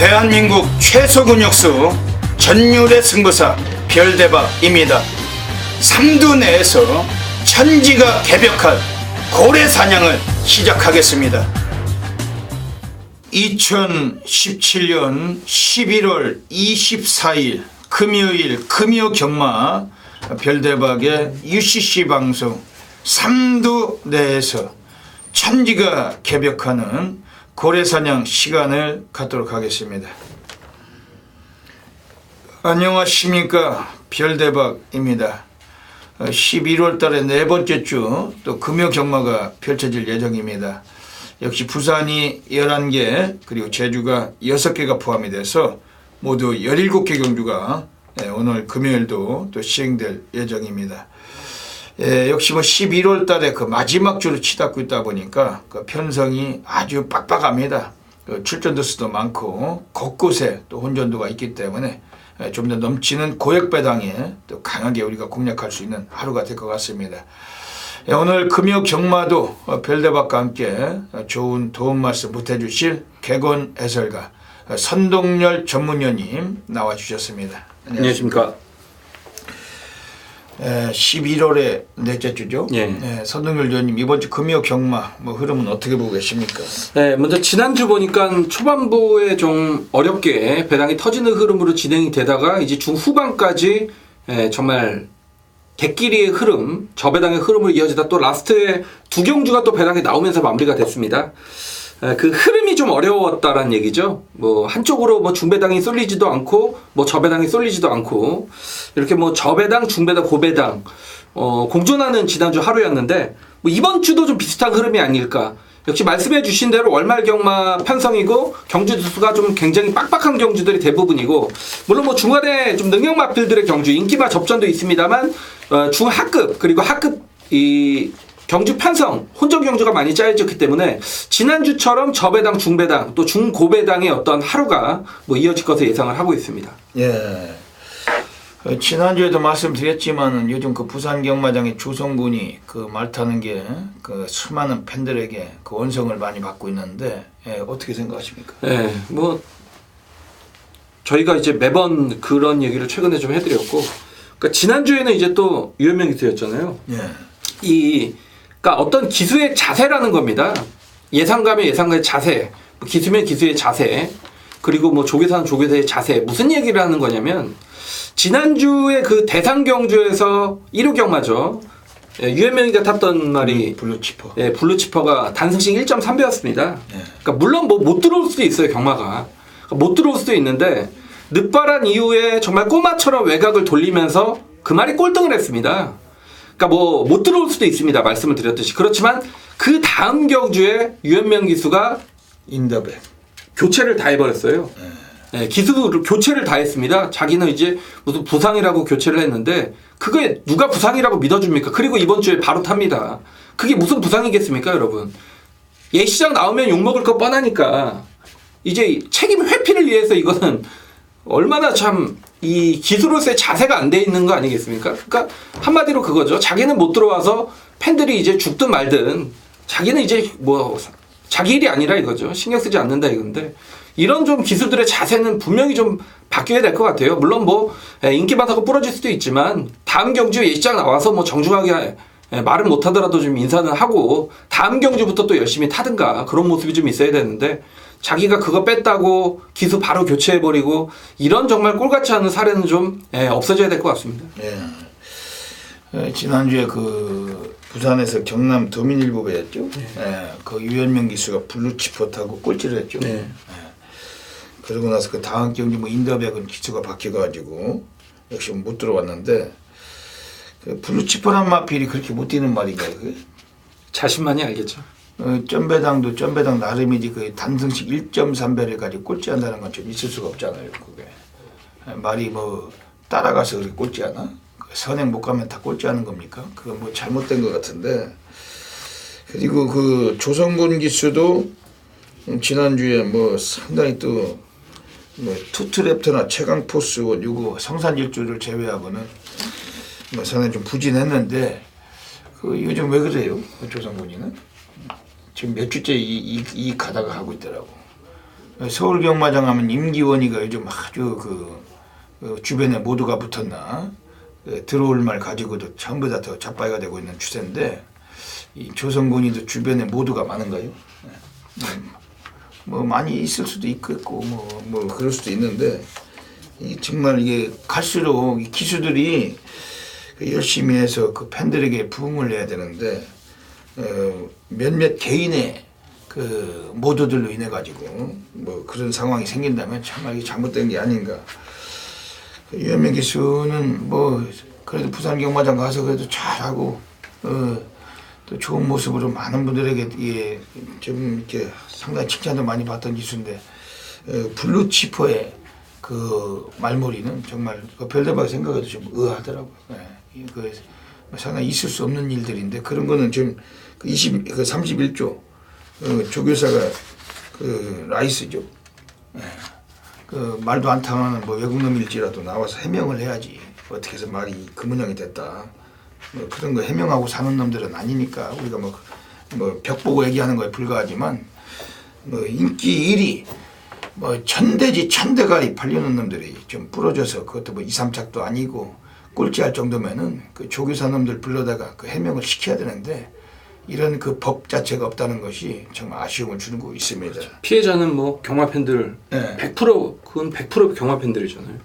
대한민국 최소 근육수 전율의 승부사 별대박입니다. 삼두 내에서 천지가 개벽한 고래 사냥을 시작하겠습니다. 2017년 11월 24일 금요일 금요경마 별대박의 UCC 방송 삼두 내에서 천지가 개벽하는 고래사냥 시간을 갖도록 하겠습니다. 안녕하십니까, 별대박입니다. 11월 달에 네 번째 주 또 금요경마가 펼쳐질 예정입니다. 역시 부산이 11개 그리고 제주가 6개가 포함이 돼서 모두 17개 경주가 오늘 금요일도 또 시행될 예정입니다. 역시 11월 달에 그 마지막 주를 치닫고 있다 보니까 그 편성이 아주 빡빡합니다. 그 출전도 수도 많고 곳곳에 또 혼전도가 있기 때문에 좀 더 넘치는 고액배당에 또 강하게 우리가 공략할 수 있는 하루가 될 것 같습니다. 오늘 금요 경마도 별대박과 함께 좋은 도움 말씀 보태주실 개건 해설가 선동열 전문위원님 나와주셨습니다. 안녕하십니까. 11월의 넷째 주죠. 예. 선동열 위원님 이번 주 금요 경마 흐름은 어떻게 보고 계십니까? 네, 먼저 지난주 보니까 초반부에 좀 어렵게 배당이 터지는 흐름으로 진행이 되다가 이제 중후반까지 정말 개끼리의 흐름, 저배당의 흐름으로 이어지다 또 라스트에 두 경주가 또 배당이 나오면서 마무리가 됐습니다. 그 흐름이 좀 어려웠다라는 얘기죠. 한쪽으로 중배당이 쏠리지도 않고 저배당이 쏠리지도 않고 이렇게 저배당, 중배당, 고배당 공존하는 지난주 하루였는데 이번 주도 좀 비슷한 흐름이 아닐까. 역시 말씀해 주신 대로 월말 경마 편성이고 경주 수가 좀 굉장히 빡빡한 경주들이 대부분이고 물론 중간에 좀 능력 마필들의 경주 인기마 접전도 있습니다만 중하급 그리고 하급 이 경주 편성, 혼전 경주가 많이 짜여졌기 때문에 지난주처럼 저배당, 중배당, 또 중고배당의 어떤 하루가 이어질 것을 예상을 하고 있습니다. 예. 지난주에도 말씀드렸지만 요즘 그 부산 경마장의 조성군이 그 말 타는 게 그 수많은 팬들에게 그 원성을 많이 받고 있는데 어떻게 생각하십니까? 네, 저희가 이제 매번 그런 얘기를 최근에 좀 해드렸고, 그러니까 지난주에는 이제 또 유현명 기수였잖아요. 예. 그러니까 어떤 기수의 자세라는 겁니다. 예상가면 예상가의 자세, 기수면 기수의 자세, 그리고 조계사는 조계사의 자세. 무슨 얘기를 하는 거냐면 지난주에 그 대상 경주에서 1호 경마죠. 유현명이가 탔던 말이 블루치퍼. 블루치퍼가 단승식 1.3배였습니다. 예. 그러니까 물론 못 들어올 수도 있어요, 경마가. 그러니까 못 들어올 수도 있는데 늦바란 이후에 정말 꼬마처럼 외곽을 돌리면서 그 말이 꼴등을 했습니다. 그러니까 못 들어올 수도 있습니다. 말씀을 드렸듯이. 그렇지만 그 다음 경주에 유현명 기수가 인더백 교체를 다 해버렸어요. 네, 기수를 교체를 다 했습니다. 자기는 이제 무슨 부상이라고 교체를 했는데 그게 누가 부상이라고 믿어줍니까? 그리고 이번 주에 바로 탑니다. 그게 무슨 부상이겠습니까, 여러분? 예시장 나오면 욕먹을 거 뻔하니까 이제 책임 회피를 위해서 이거는 얼마나 참 이 기수로서의 자세가 안 돼 있는 거 아니겠습니까? 그러니까 한마디로 그거죠. 자기는 못 들어와서 팬들이 이제 죽든 말든 자기는 이제 자기 일이 아니라 이거죠. 신경 쓰지 않는다 이건데 이런 좀 기수들의 자세는 분명히 좀 바뀌어야 될 것 같아요. 물론 인기 많다고 부러질 수도 있지만 다음 경주 예시장 나와서 정중하게 말은 못하더라도 좀 인사는 하고 다음 경주부터 또 열심히 타든가 그런 모습이 좀 있어야 되는데 자기가 그거 뺐다고 기수 바로 교체해버리고 이런 정말 꼴같이 하는 사례는 좀 없어져야 될 것 같습니다. 예. 지난주에 그 부산에서 경남 도민일보배였죠. 그 유현명 기수가 블루치퍼 타고 꼴찌를 했죠. 그러고 나서 그 다음 경기 인더백은 기수가 바뀌어가지고 역시 못 들어왔는데 그 블루치퍼란 마필이 그렇게 못 뛰는 말인가요? 그게? 자신만이 알겠죠. 점배당도 점배당 나름이지 그 단승식 1.3배를 가지고 꼴찌한다는 건 좀 있을 수가 없잖아요. 그게 말이 따라가서 그렇게 꼴찌하나? 선행 못 가면 다 꼴찌하는 겁니까? 그건 잘못된 것 같은데. 그리고 그 조성군 기수도 지난주에 상당히 또 투트랩터나 최강포스 요거 성산일주를 제외하고는 상당히 좀 부진했는데 요즘 왜 그래요? 조성군이는 지금 몇 주째 이 가다가 하고 있더라고. 서울 경마장 하면 임기원이가 요즘 아주 주변에 모두가 붙었나 들어올 말 가지고도 전부 다 더 자빠이가 되고 있는 추세인데 이 조선군이도 주변에 모두가 많은가요? 뭐 많이 있을 수도 있겠고 뭐 그럴 수도 있는데 정말 이게 갈수록 이 기수들이 열심히 해서 그 팬들에게 부응을 해야 되는데 몇몇 개인의 그 모두들로 인해 가지고 뭐 그런 상황이 생긴다면 정말 이게 잘못된 게 아닌가. 유현명 기수는 뭐 그래도 부산 경마장 가서 그래도 잘하고 또 좋은 모습으로 많은 분들에게 좀 이렇게 상당히 칭찬도 많이 받던 기수인데 블루치퍼의 그 말머리는 정말 별대박 생각해도 좀 의아하더라고요. 그 상당히 있을 수 없는 일들인데 그런 거는 지금 31조 조교사가 그 라이스죠. 그 말도 안 통하는 뭐 외국놈일지라도 나와서 해명을 해야지. 어떻게 해서 말이 그 모양이 됐다. 뭐 그런 거 해명하고 사는 놈들은 아니니까 우리가 뭐 벽 보고 얘기하는 거에 불과하지만 뭐 인기 1위 뭐 천대지 천대가리 팔려는 놈들이 좀 부러져서 그것도 뭐 2, 3착도 아니고 꼴찌할 정도면은 그 조교사 놈들 불러다가 그 해명을 시켜야 되는데 이런 그 법 자체가 없다는 것이 정말 아쉬움을 주고 있습니다. 피해자는 뭐 경마 팬들 네. 100% 그건 100% 경마 팬들이잖아요.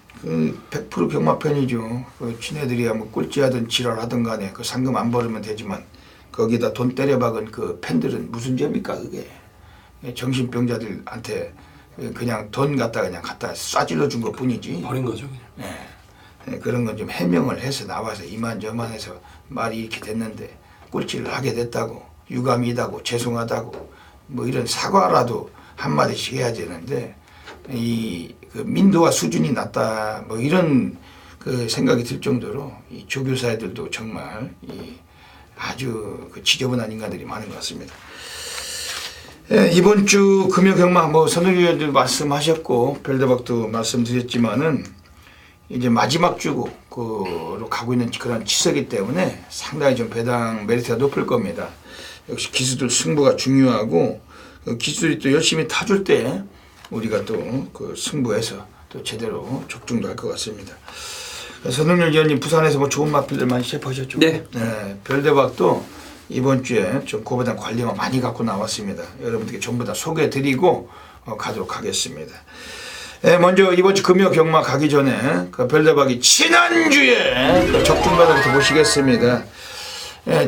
100% 경마 팬이죠. 그 지네들이야 뭐 꼴찌하든 지랄하든 간에 그 상금 안 벌으면 되지만 거기다 돈 때려박은 그 팬들은 무슨 죄입니까 그게. 정신병자들한테 그냥 돈 갖다 쏴질러 준 것 뿐이지. 버린 거죠 그냥. 그런 건 좀 해명을 해서 나와서 이만저만해서 말이 이렇게 됐는데 꼴찌를 하게 됐다고 유감이다고 죄송하다고 뭐 이런 사과라도 한마디씩 해야 되는데 그 민도와 수준이 낮다 뭐 이런 그 생각이 들 정도로 이 조교사들도 정말 아주 그 지저분한 인간들이 많은 것 같습니다. 이번 주 금요경마 뭐 선우위원도 말씀하셨고 별대박도 말씀드렸지만은 이제 마지막 주고 그로 가고 있는 그런 치서기 때문에 상당히 좀 배당 메리트가 높을 겁니다. 역시 기수들 승부가 중요하고 기수들이 또 열심히 타줄 때 우리가 또 그 승부에서 또 제대로 적중도 할 것 같습니다. 선동열 위원님 부산에서 뭐 좋은 맛들들 많이 체포하셨죠? 네. 별대박도 이번 주에 좀 그보다 관리만 많이 갖고 나왔습니다. 여러분들께 전부 다 소개해드리고 가도록 하겠습니다. 먼저 이번 주 금요 경마 가기 전에 그 별대박이 지난주에 그 적중가들부터 보시겠습니다.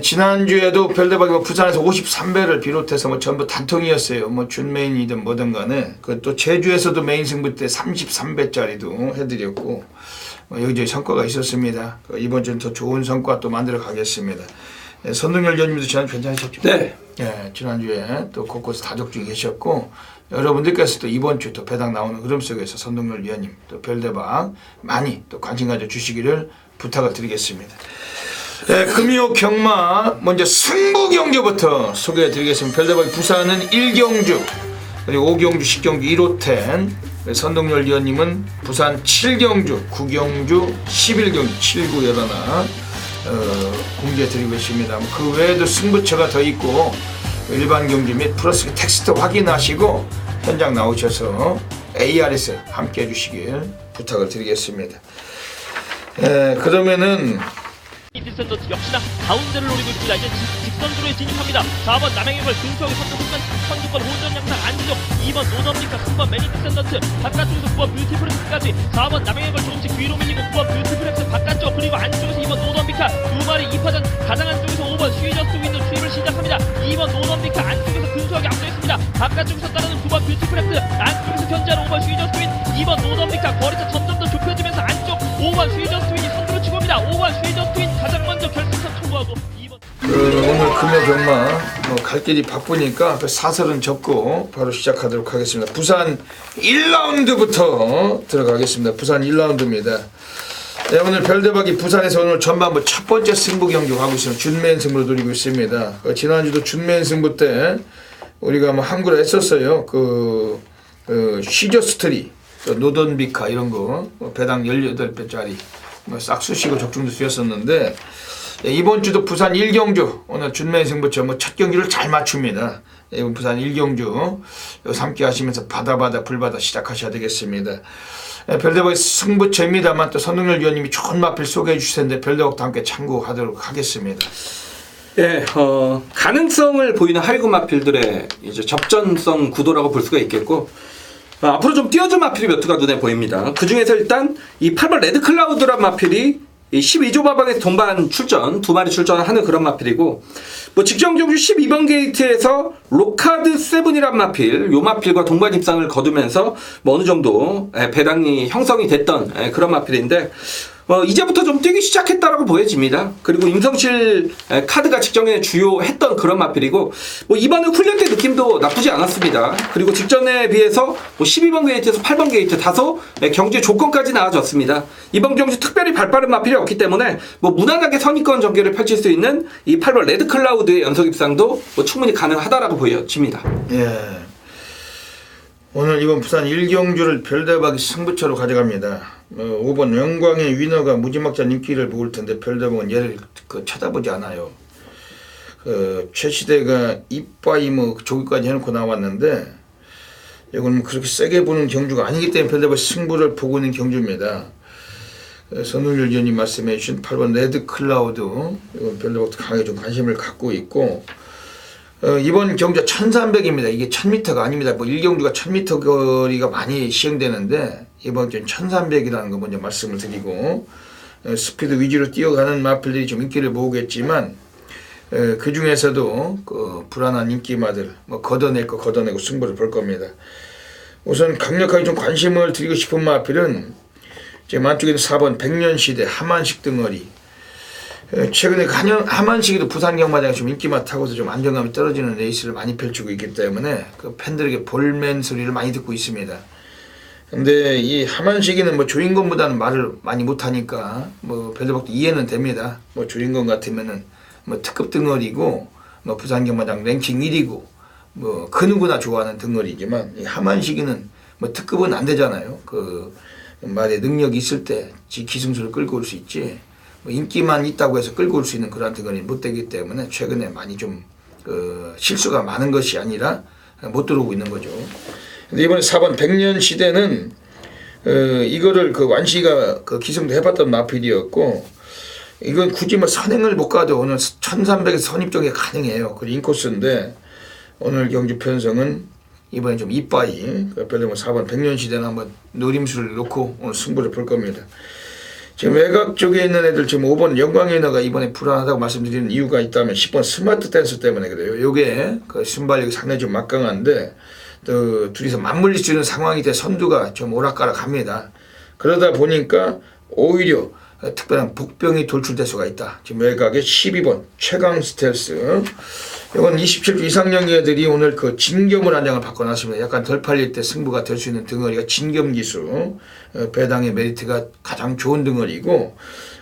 지난주에도 별대박이 뭐 부산에서 53배를 비롯해서 뭐 전부 단통이었어요. 뭐 준메인이든 뭐든 간에 그 또 제주에서도 메인 승부 때 33배짜리도 해드렸고 뭐 여기저기 성과가 있었습니다. 이번 주는 더 좋은 성과 또 만들어 가겠습니다. 선동열 위원님도 지난주 괜찮으셨죠? 네. 지난주에 또 곳곳에 다 적중이 계셨고 여러분들께서 또 이번 주 또 배당 나오는 흐름 속에서 선동열 위원님 또 별대박 많이 또 관심 가져 주시기를 부탁을 드리겠습니다. 금요 경마 먼저 승부 경주부터 소개해 드리겠습니다. 별대박 부산은 1경주 그리고 5경주 10경주 1호텐 선동열 위원님은 부산 7경주 9경주 11경주 7, 9, 11 공지해 드리고 있습니다. 그 외에도 승부처가 더 있고 일반 경주 및 플러스 텍스트 확인하시고 현장 나오셔서 ARS 함께 해주시길 부탁을 드리겠습니다. 그러면은 이틀센터 역시나 가운데를 노리고 있습니다. 이제 직선주로에 진입합니다. 4번 남행행을 근소하게 선두권 호전 양상 안쪽 2번 노점니까 3번 매니트 샌던트 바깥쪽에서 9번 뷰티프렉스까지 4번 남행행을 조금씩 뒤로 밀리고 9번 뷰티프렉스 바깥쪽 그리고 안쪽에서 2번 노점니까 두 마리 2파전 가장 안쪽에서 5번 스위저스 윈도 출입을 시작합니다. 2번 노점니까 안쪽에서 근소하게 앞서 있습니다. 바깥쪽에서 따르는 9번 뷰티프렉스 안쪽에서 견제하는 5번 스위저스 윈 2번 노점니까 거리차 점점 더 좁혀지면서 안쪽 5번 스위저스 윈이 선두로 치고 옵니다. 5번 스위저스 윈 가장 먼저 결승선 통과하고 2번 오늘 금요 경마 갈 길이 바쁘니까 그 사설은 접고 바로 시작하도록 하겠습니다. 부산 1라운드부터 들어가겠습니다. 부산 1라운드입니다. 오늘 별대박이 부산에서 오늘 전반부 첫 번째 승부 경주 하고 있습니다. 준메인 승부를 노리고 있습니다. 지난주도 준메인 승부 때 우리가 뭐 한구를 했었어요. 시저스트리, 노던비카 이런 거 배당 18배짜리 싹 쑤시고 적중도 쓰였었는데 이번 주도 부산 1경주 오늘 준매 승부처 첫 경기를 잘 맞춥니다. 이번 부산 1경주 함께 하시면서 바다 불바다 시작하셔야 되겠습니다. 별대박 승부처입니다만 또 선동열 위원님이 좋은 마필 소개해 주실 텐데 별대박도 함께 참고하도록 하겠습니다. 예, 가능성을 보이는 하위군 마필들의 이제 접전성 구도라고 볼 수가 있겠고, 앞으로 좀 띄워줄 마필이 몇 투가 눈에 보입니다. 그 중에서 일단 이 8번 레드클라우드란 마필이 이 12조 마방에서 동반 출전, 2마리 출전하는 그런 마필이고, 뭐 직전 경주 12번 게이트에서 로카드 세븐이란 마필, 요 마필과 동반 입상을 거두면서 뭐 어느 정도 배당이 형성이 됐던 그런 마필인데, 이제부터 좀 뛰기 시작했다라고 보여집니다. 그리고 임성실 카드가 직전에 주요했던 그런 마필이고, 뭐 이번에 훈련 때 느낌도 나쁘지 않았습니다. 그리고 직전에 비해서 뭐 12번 게이트에서 8번 게이트 다소 경주의 조건까지 나아졌습니다. 이번 경주 특별히 발빠른 마필이 없기 때문에 뭐 무난하게 선의권 전개를 펼칠 수 있는 이 8번 레드클라우드의 연속 입상도 뭐 충분히 가능하다라고 보여집니다. 예. 오늘 이번 부산 1경주를 별대박이 승부처로 가져갑니다. 5번 영광의 위너가 무지막지한 인기를 모을 텐데 별대박은 얘를 쳐다보지 않아요. 최시대가 이빠이 조기까지 해놓고 나왔는데 이건 그렇게 세게 보는 경주가 아니기 때문에 별대박 승부를 보고 있는 경주입니다. 선울열 위원님 말씀해 주신 8번 레드클라우드 이건 별대박도 강하게 좀 관심을 갖고 있고, 이번 경주가 1300입니다. 이게 1000m가 아닙니다. 뭐 1경주가 1000m 거리가 많이 시행되는데 이번 주는 1300이라는 거 먼저 말씀을 드리고, 스피드 위주로 뛰어가는 마필들이 좀 인기를 모으겠지만 그 중에서도 그 불안한 인기마들 뭐 걷어내고 승부를 볼 겁니다. 우선 강력하게 좀 관심을 드리고 싶은 마필은 지금 안쪽에 있는 4번 백년시대 하만식 등어리. 최근에 하만식이도 부산 경마장에 좀 인기만 타고서 좀 안정감이 떨어지는 레이스를 많이 펼치고 있기 때문에 그 팬들에게 볼멘 소리를 많이 듣고 있습니다. 근데 이 하만식이는 뭐 조인건보다는 말을 많이 못하니까 뭐 별대박도 이해는 됩니다. 뭐 조인건 같으면은 뭐 특급 등어리고 뭐 부산 경마장 랭킹 1위고 뭐 그 누구나 좋아하는 등어리지만 이 하만식이는 뭐 특급은 안 되잖아요. 그 말에 능력이 있을 때 지 기승수를 끌고 올 수 있지. 뭐 인기만 있다고 해서 끌고 올 수 있는 그런 등어리는 못 되기 때문에 최근에 많이 좀 실수가 많은 것이 아니라 못 들어오고 있는 거죠. 근데 이번에 4번 백년시대는 이거를 그 완시가 그 기승도 해봤던 마필이었고, 이건 굳이 뭐 선행을 못 가도 오늘 1300에서 선입정이 가능해요. 그 인코스인데 오늘 경주 편성은 이번에 좀 이빠이 별로 4번 백년시대는 한번 노림수를 놓고 오늘 승부를 볼 겁니다. 지금 외곽 쪽에 있는 애들 지금 5번 영광의너가 이번에 불안하다고 말씀드리는 이유가 있다면 10번 스마트 댄스 때문에 그래요. 요게 그 순발력이 상당히 좀 막강한데 또 둘이서 맞물릴 수 있는 상황이 돼 선두가 좀 오락가락 합니다. 그러다 보니까 오히려 특별한 복병이 돌출될 수가 있다. 지금 외곽에 12번 최강 스텔스. 이건 27주 이상령 애들이 오늘 그 진겸을 한 장을 바꿔놨습니다. 약간 덜 팔릴 때 승부가 될 수 있는 등어리가 진겸기수. 배당의 메리트가 가장 좋은 등어리고,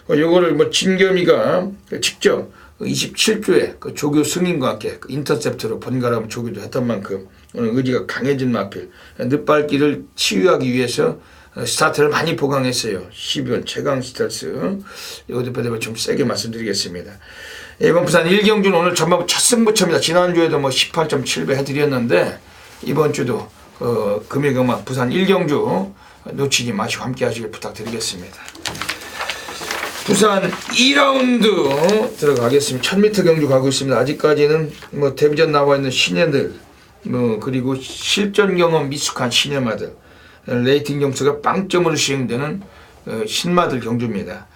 요거를 뭐 진겸이가 직접 27주에 그 조교 승인과 함께 그 인터셉트로 번갈아가며 조교도 했던 만큼 오늘 의지가 강해진 마필. 늦발길을 치유하기 위해서 스타트를 많이 보강했어요. 12번 최강 스텔스. 이것도 별로 좀 세게 말씀드리겠습니다. 이번 부산 1경주는 오늘 전반부 첫 승부처입니다. 지난주에도 뭐 18.7배 해드렸는데 이번 주도 금요일경마 부산 1경주 놓치지 마시고 함께 하시길 부탁드리겠습니다. 부산 2라운드 들어가겠습니다. 1000m 경주 가고 있습니다. 아직까지는 뭐 데뷔전 나와 있는 신예들 뭐 그리고 실전 경험 미숙한 신예마들 레이팅 점수가 빵점으로 시행되는 신마들 경주입니다.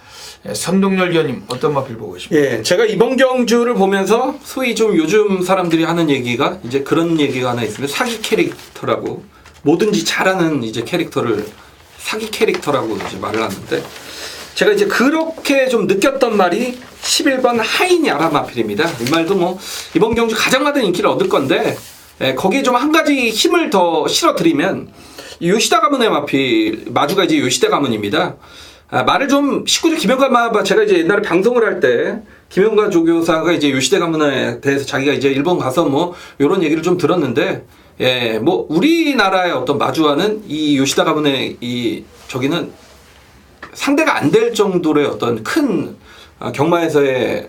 선동열 위원님 어떤 마필 보고 계십니까? 예, 제가 이번 경주를 보면서 소위 좀 요즘 사람들이 하는 얘기가 이제 그런 얘기가 하나 있습니다. 사기 캐릭터라고, 뭐든지 잘하는 이제 캐릭터를 사기 캐릭터라고 이제 말을 하는데, 제가 이제 그렇게 좀 느꼈던 말이 11번 하이냐라 마필입니다. 이 말도 뭐 이번 경주 가장 많은 인기를 얻을 건데, 거기에 좀 한 가지 힘을 더 실어드리면 요시다 가문의 마필, 마주가 이제 요시다 가문입니다. 말을 좀 19주 김영가 제가 이제 옛날에 방송을 할 때 김영가 조교사가 이제 요시대 가문에 대해서 자기가 이제 일본 가서 뭐 요런 얘기를 좀 들었는데, 예, 뭐 우리나라의 어떤 마주와는 이 요시다 가문의 이 저기는 상대가 안 될 정도의 어떤 큰 경마에서의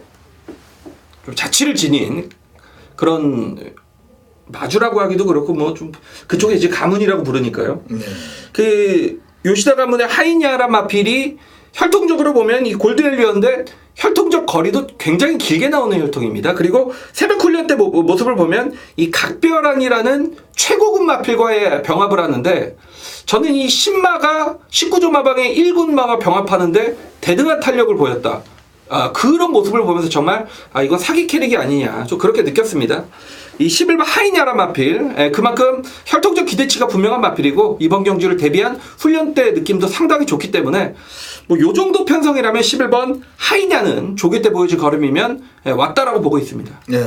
좀 자취를 지닌 그런 마주라고 하기도 그렇고 뭐 좀 그쪽에 이제 가문이라고 부르니까요. 네. 그 요시다 가문의 하이냐라 마필이 혈통적으로 보면 이 골드헬리언데 혈통적 거리도 굉장히 길게 나오는 혈통입니다. 그리고 새벽 훈련 때 모습을 보면 이 각별한이라는 최고급 마필과의 병합을 하는데 저는 이 신마가 19조 마방의 1군마와 병합하는데 대등한 탄력을 보였다. 그런 모습을 보면서 정말 이건 사기 캐릭이 아니냐 좀 그렇게 느꼈습니다. 이 11번 하이냐라 마필 그만큼 혈통적 기대치가 분명한 마필이고 이번 경주를 대비한 훈련 때 느낌도 상당히 좋기 때문에 뭐 요 정도 편성이라면 11번 하이냐는 조기 때 보여줄 걸음이면 왔다라고 보고 있습니다. 네.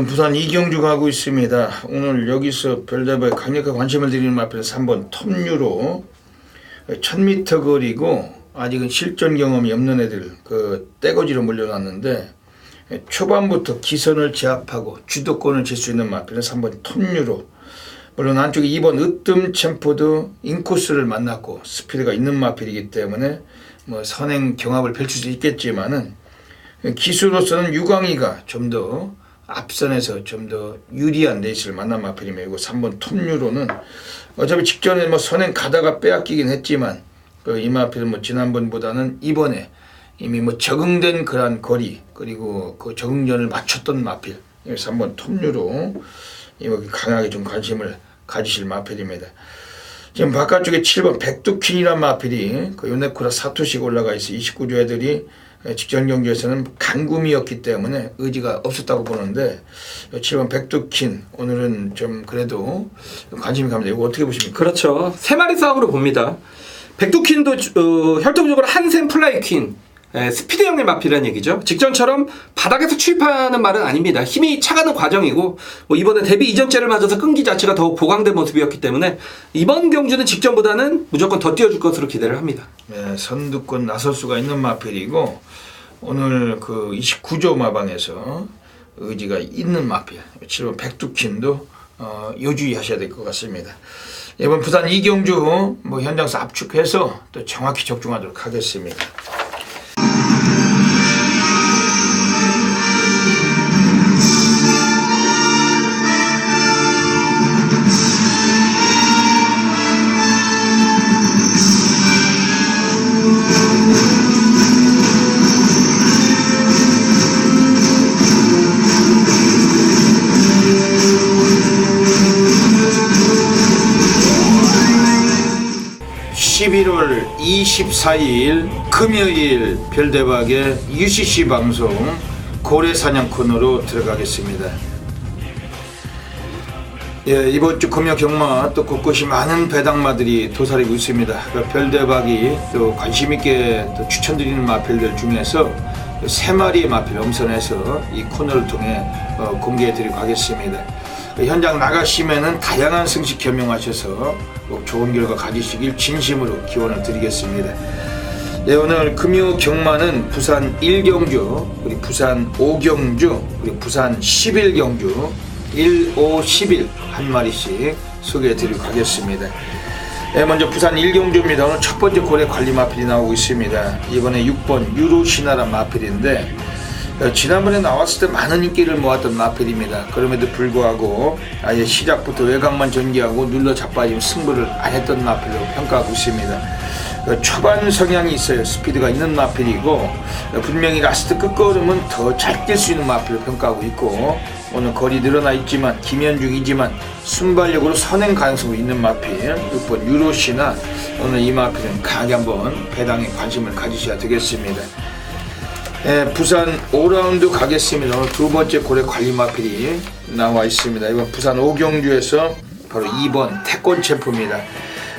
부산 이경주 가고 있습니다. 오늘 여기서 별대박에 강력한 관심을 드리는 마필은 3번 톱유로 1000m 거리고 아직은 실전 경험이 없는 애들 그 떼거지로 몰려놨는데 초반부터 기선을 제압하고 주도권을 쥘 수 있는 마필은 3번 톱유로 물론 안쪽에 2번 으뜸 챔포도 인코스를 만났고 스피드가 있는 마필이기 때문에 뭐 선행 경합을 펼칠 수 있겠지만은 기수로서는 유광희가 좀 더 앞선에서 좀 더 유리한 레이스를 만난 마필이며 이거 3번 톱유로는 어차피 직전에 뭐 선행 가다가 빼앗기긴 했지만 이 마필은 뭐 지난번보다는 이번에 이미 뭐 적응된 그러한 거리 그리고 그 적응전을 맞췄던 마필 3번 톱유로 이거 강하게 좀 관심을 가지실 마필입니다. 지금 바깥쪽에 7번 백두킨이라는 마필이 그 요네쿠라 사토시가 올라가 있어 29조 애들이 직전 경기에서는 강금이었기 때문에 의지가 없었다고 보는데 7번 백두킨 오늘은 좀 그래도 관심이 갑니다. 이거 어떻게 보십니까? 그렇죠. 세 마리 싸움으로 봅니다. 백두킨도 혈통적으로 한샘 플라이퀸 스피드형의 마필이라는 얘기죠. 직전처럼 바닥에서 추입하는 말은 아닙니다. 힘이 차가는 과정이고 뭐 이번에 데뷔 이전째를 맞아서 끈기 자체가 더욱 보강된 모습이었기 때문에 이번 경주는 직전보다는 무조건 더 뛰어줄 것으로 기대를 합니다. 네, 선두권 나설 수가 있는 마필이고 오늘 그 29조 마방에서 의지가 있는 마필 7번 백두킨도 요주의하셔야 될 것 같습니다. 이번 부산 이경주 뭐 현장에서 압축해서 또 정확히 적중하도록 하겠습니다. (11월 24일) 금요일 별대박의 UCC 방송 고래사냥 코너로 들어가겠습니다. 예, 이번 주 금요 경마 또 곳곳이 많은 배당마들이 도사리고 있습니다. 별대박이 또 관심있게 또 추천드리는 마필들 중에서 3마리의 마필 엄선해서 이 코너를 통해 공개해드리고 하겠습니다. 현장 나가시면은 다양한 승식 겸용하셔서 꼭 좋은 결과 가지시길 진심으로 기원을 드리겠습니다. 네, 오늘 금요 경마는 부산 1경주, 그리고 부산 5경주, 그리고 부산 11경주 1, 5, 11 한 마리씩 소개해드리고 가겠습니다. 네, 먼저 부산 1경주입니다. 오늘 첫 번째 고래 관리 마필이 나오고 있습니다. 이번에 6번 유로시나라 마필인데 지난번에 나왔을 때 많은 인기를 모았던 마필입니다. 그럼에도 불구하고 아예 시작부터 외곽만 전개하고 눌러 자빠지면 승부를 안 했던 마필로 평가하고 있습니다. 초반 성향이 있어요. 스피드가 있는 마필이고 분명히 라스트 끝걸음은 더 잘 뛸 수 있는 마필로 평가하고 있고 오늘 거리 늘어나 있지만 김현중이지만 순발력으로 선행 가능성이 있는 마필 6번 유로시나 오늘 이 마필은 강하게 한번 배당에 관심을 가지셔야 되겠습니다. 부산 5라운드 가겠습니다. 오늘 두 번째 고래 관리 마필이 나와 있습니다. 이번 부산 5경주에서 바로 2번 태권 챔프입니다.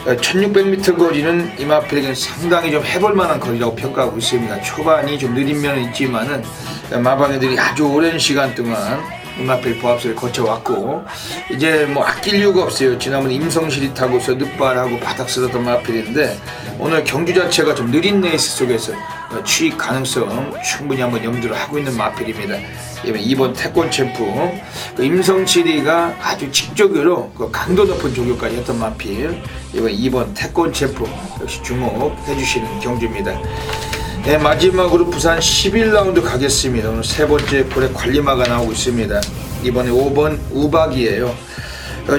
1600m 거리는 이 마필에게는 상당히 좀 해볼 만한 거리라고 평가하고 있습니다. 초반이 좀 느린 면은 있지만은 마방애들이 아주 오랜 시간 동안 이 마필 보합소를 거쳐왔고 이제 뭐 아낄 이유가 없어요. 지난번 임성실이 타고서 늑발하고 바닥 쓰던 마필인데 오늘 경주 자체가 좀 느린 레이스 속에서 취입 가능성 충분히 한번 염두를 하고 있는 마필입니다. 이번 태권 챔프 임성실이가 아주 직접으로 강도 높은 조교까지 했던 마필 이번 태권 챔프 역시 주목해 주시는 경주입니다. 네, 마지막으로 부산 11라운드 가겠습니다. 오늘 세 번째 골의 관리마가 나오고 있습니다. 이번에 5번 우박이에요.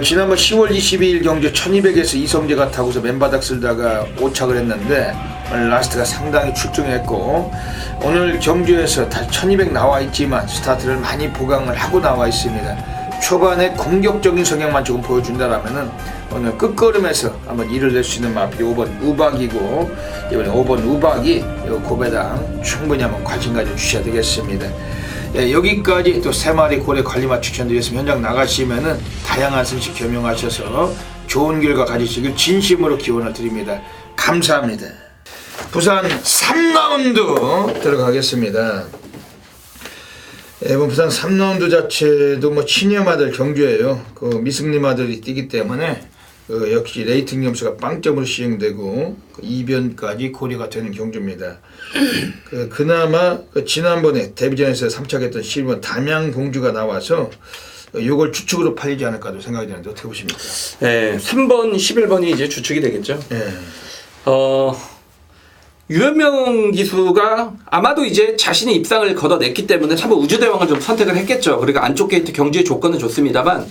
지난번 10월 22일 경주 1200에서 이성재가 타고서 맨바닥 쓸다가 오착을 했는데 오늘 라스트가 상당히 출중했고, 오늘 경주에서 다시 1200 나와 있지만 스타트를 많이 보강을 하고 나와 있습니다. 초반에 공격적인 성향만 조금 보여준다라면은 오늘 끝걸음에서 한번 일을 낼 수 있는 마필이 5번 우박이고, 이번에 5번 우박이 고배당 충분히 한번 관심 가져주셔야 되겠습니다. 예, 여기까지 또 3마리 고래 관리마 추천드리겠습니다. 현장 나가시면은 다양한 승식 겸용하셔서 좋은 결과 가지시길 진심으로 기원을 드립니다. 감사합니다. 부산 3라운드 들어가겠습니다. 이번 부산 3라운드 자체도 뭐 친여마들 경주예요. 그 미승리마들이 뛰기 때문에 역시 레이팅 점수가 빵점으로 시행되고 그 이변까지 고려가 되는 경주입니다. 그나마 지난번에 데뷔전에서 3착했던 11번 담양공주가 나와서 이걸 주축으로 팔리지 않을까도 생각이 되는데 어떻게 보십니까? 네, 3번, 11번이 이제 주축이 되겠죠. 네. 유현명 기수가 아마도 이제 자신의 입상을 걷어냈기 때문에 한번 우주대왕을 좀 선택을 했겠죠. 그리고 안쪽 게이트 경주의 조건은 좋습니다만,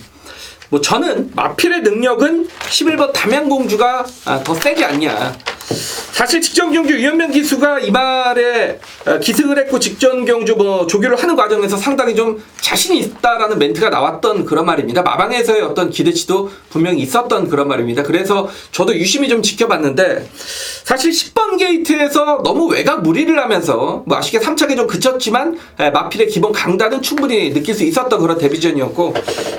뭐 저는 마필의 능력은 11번 담양공주가 더 세지 않냐. 사실 직전 경주 유현명 기수가 이 말에 기승을 했고 직전 경주 뭐 조교를 하는 과정에서 상당히 좀 자신이 있다라는 멘트가 나왔던 그런 말입니다. 마방에서의 어떤 기대치도 분명히 있었던 그런 말입니다. 그래서 저도 유심히 좀 지켜봤는데, 사실 10번 게이트에서 너무 외곽 무리를 하면서 뭐 아쉽게 3착에 좀 그쳤지만 마필의 기본 강단은 충분히 느낄 수 있었던 그런 데뷔전이었고,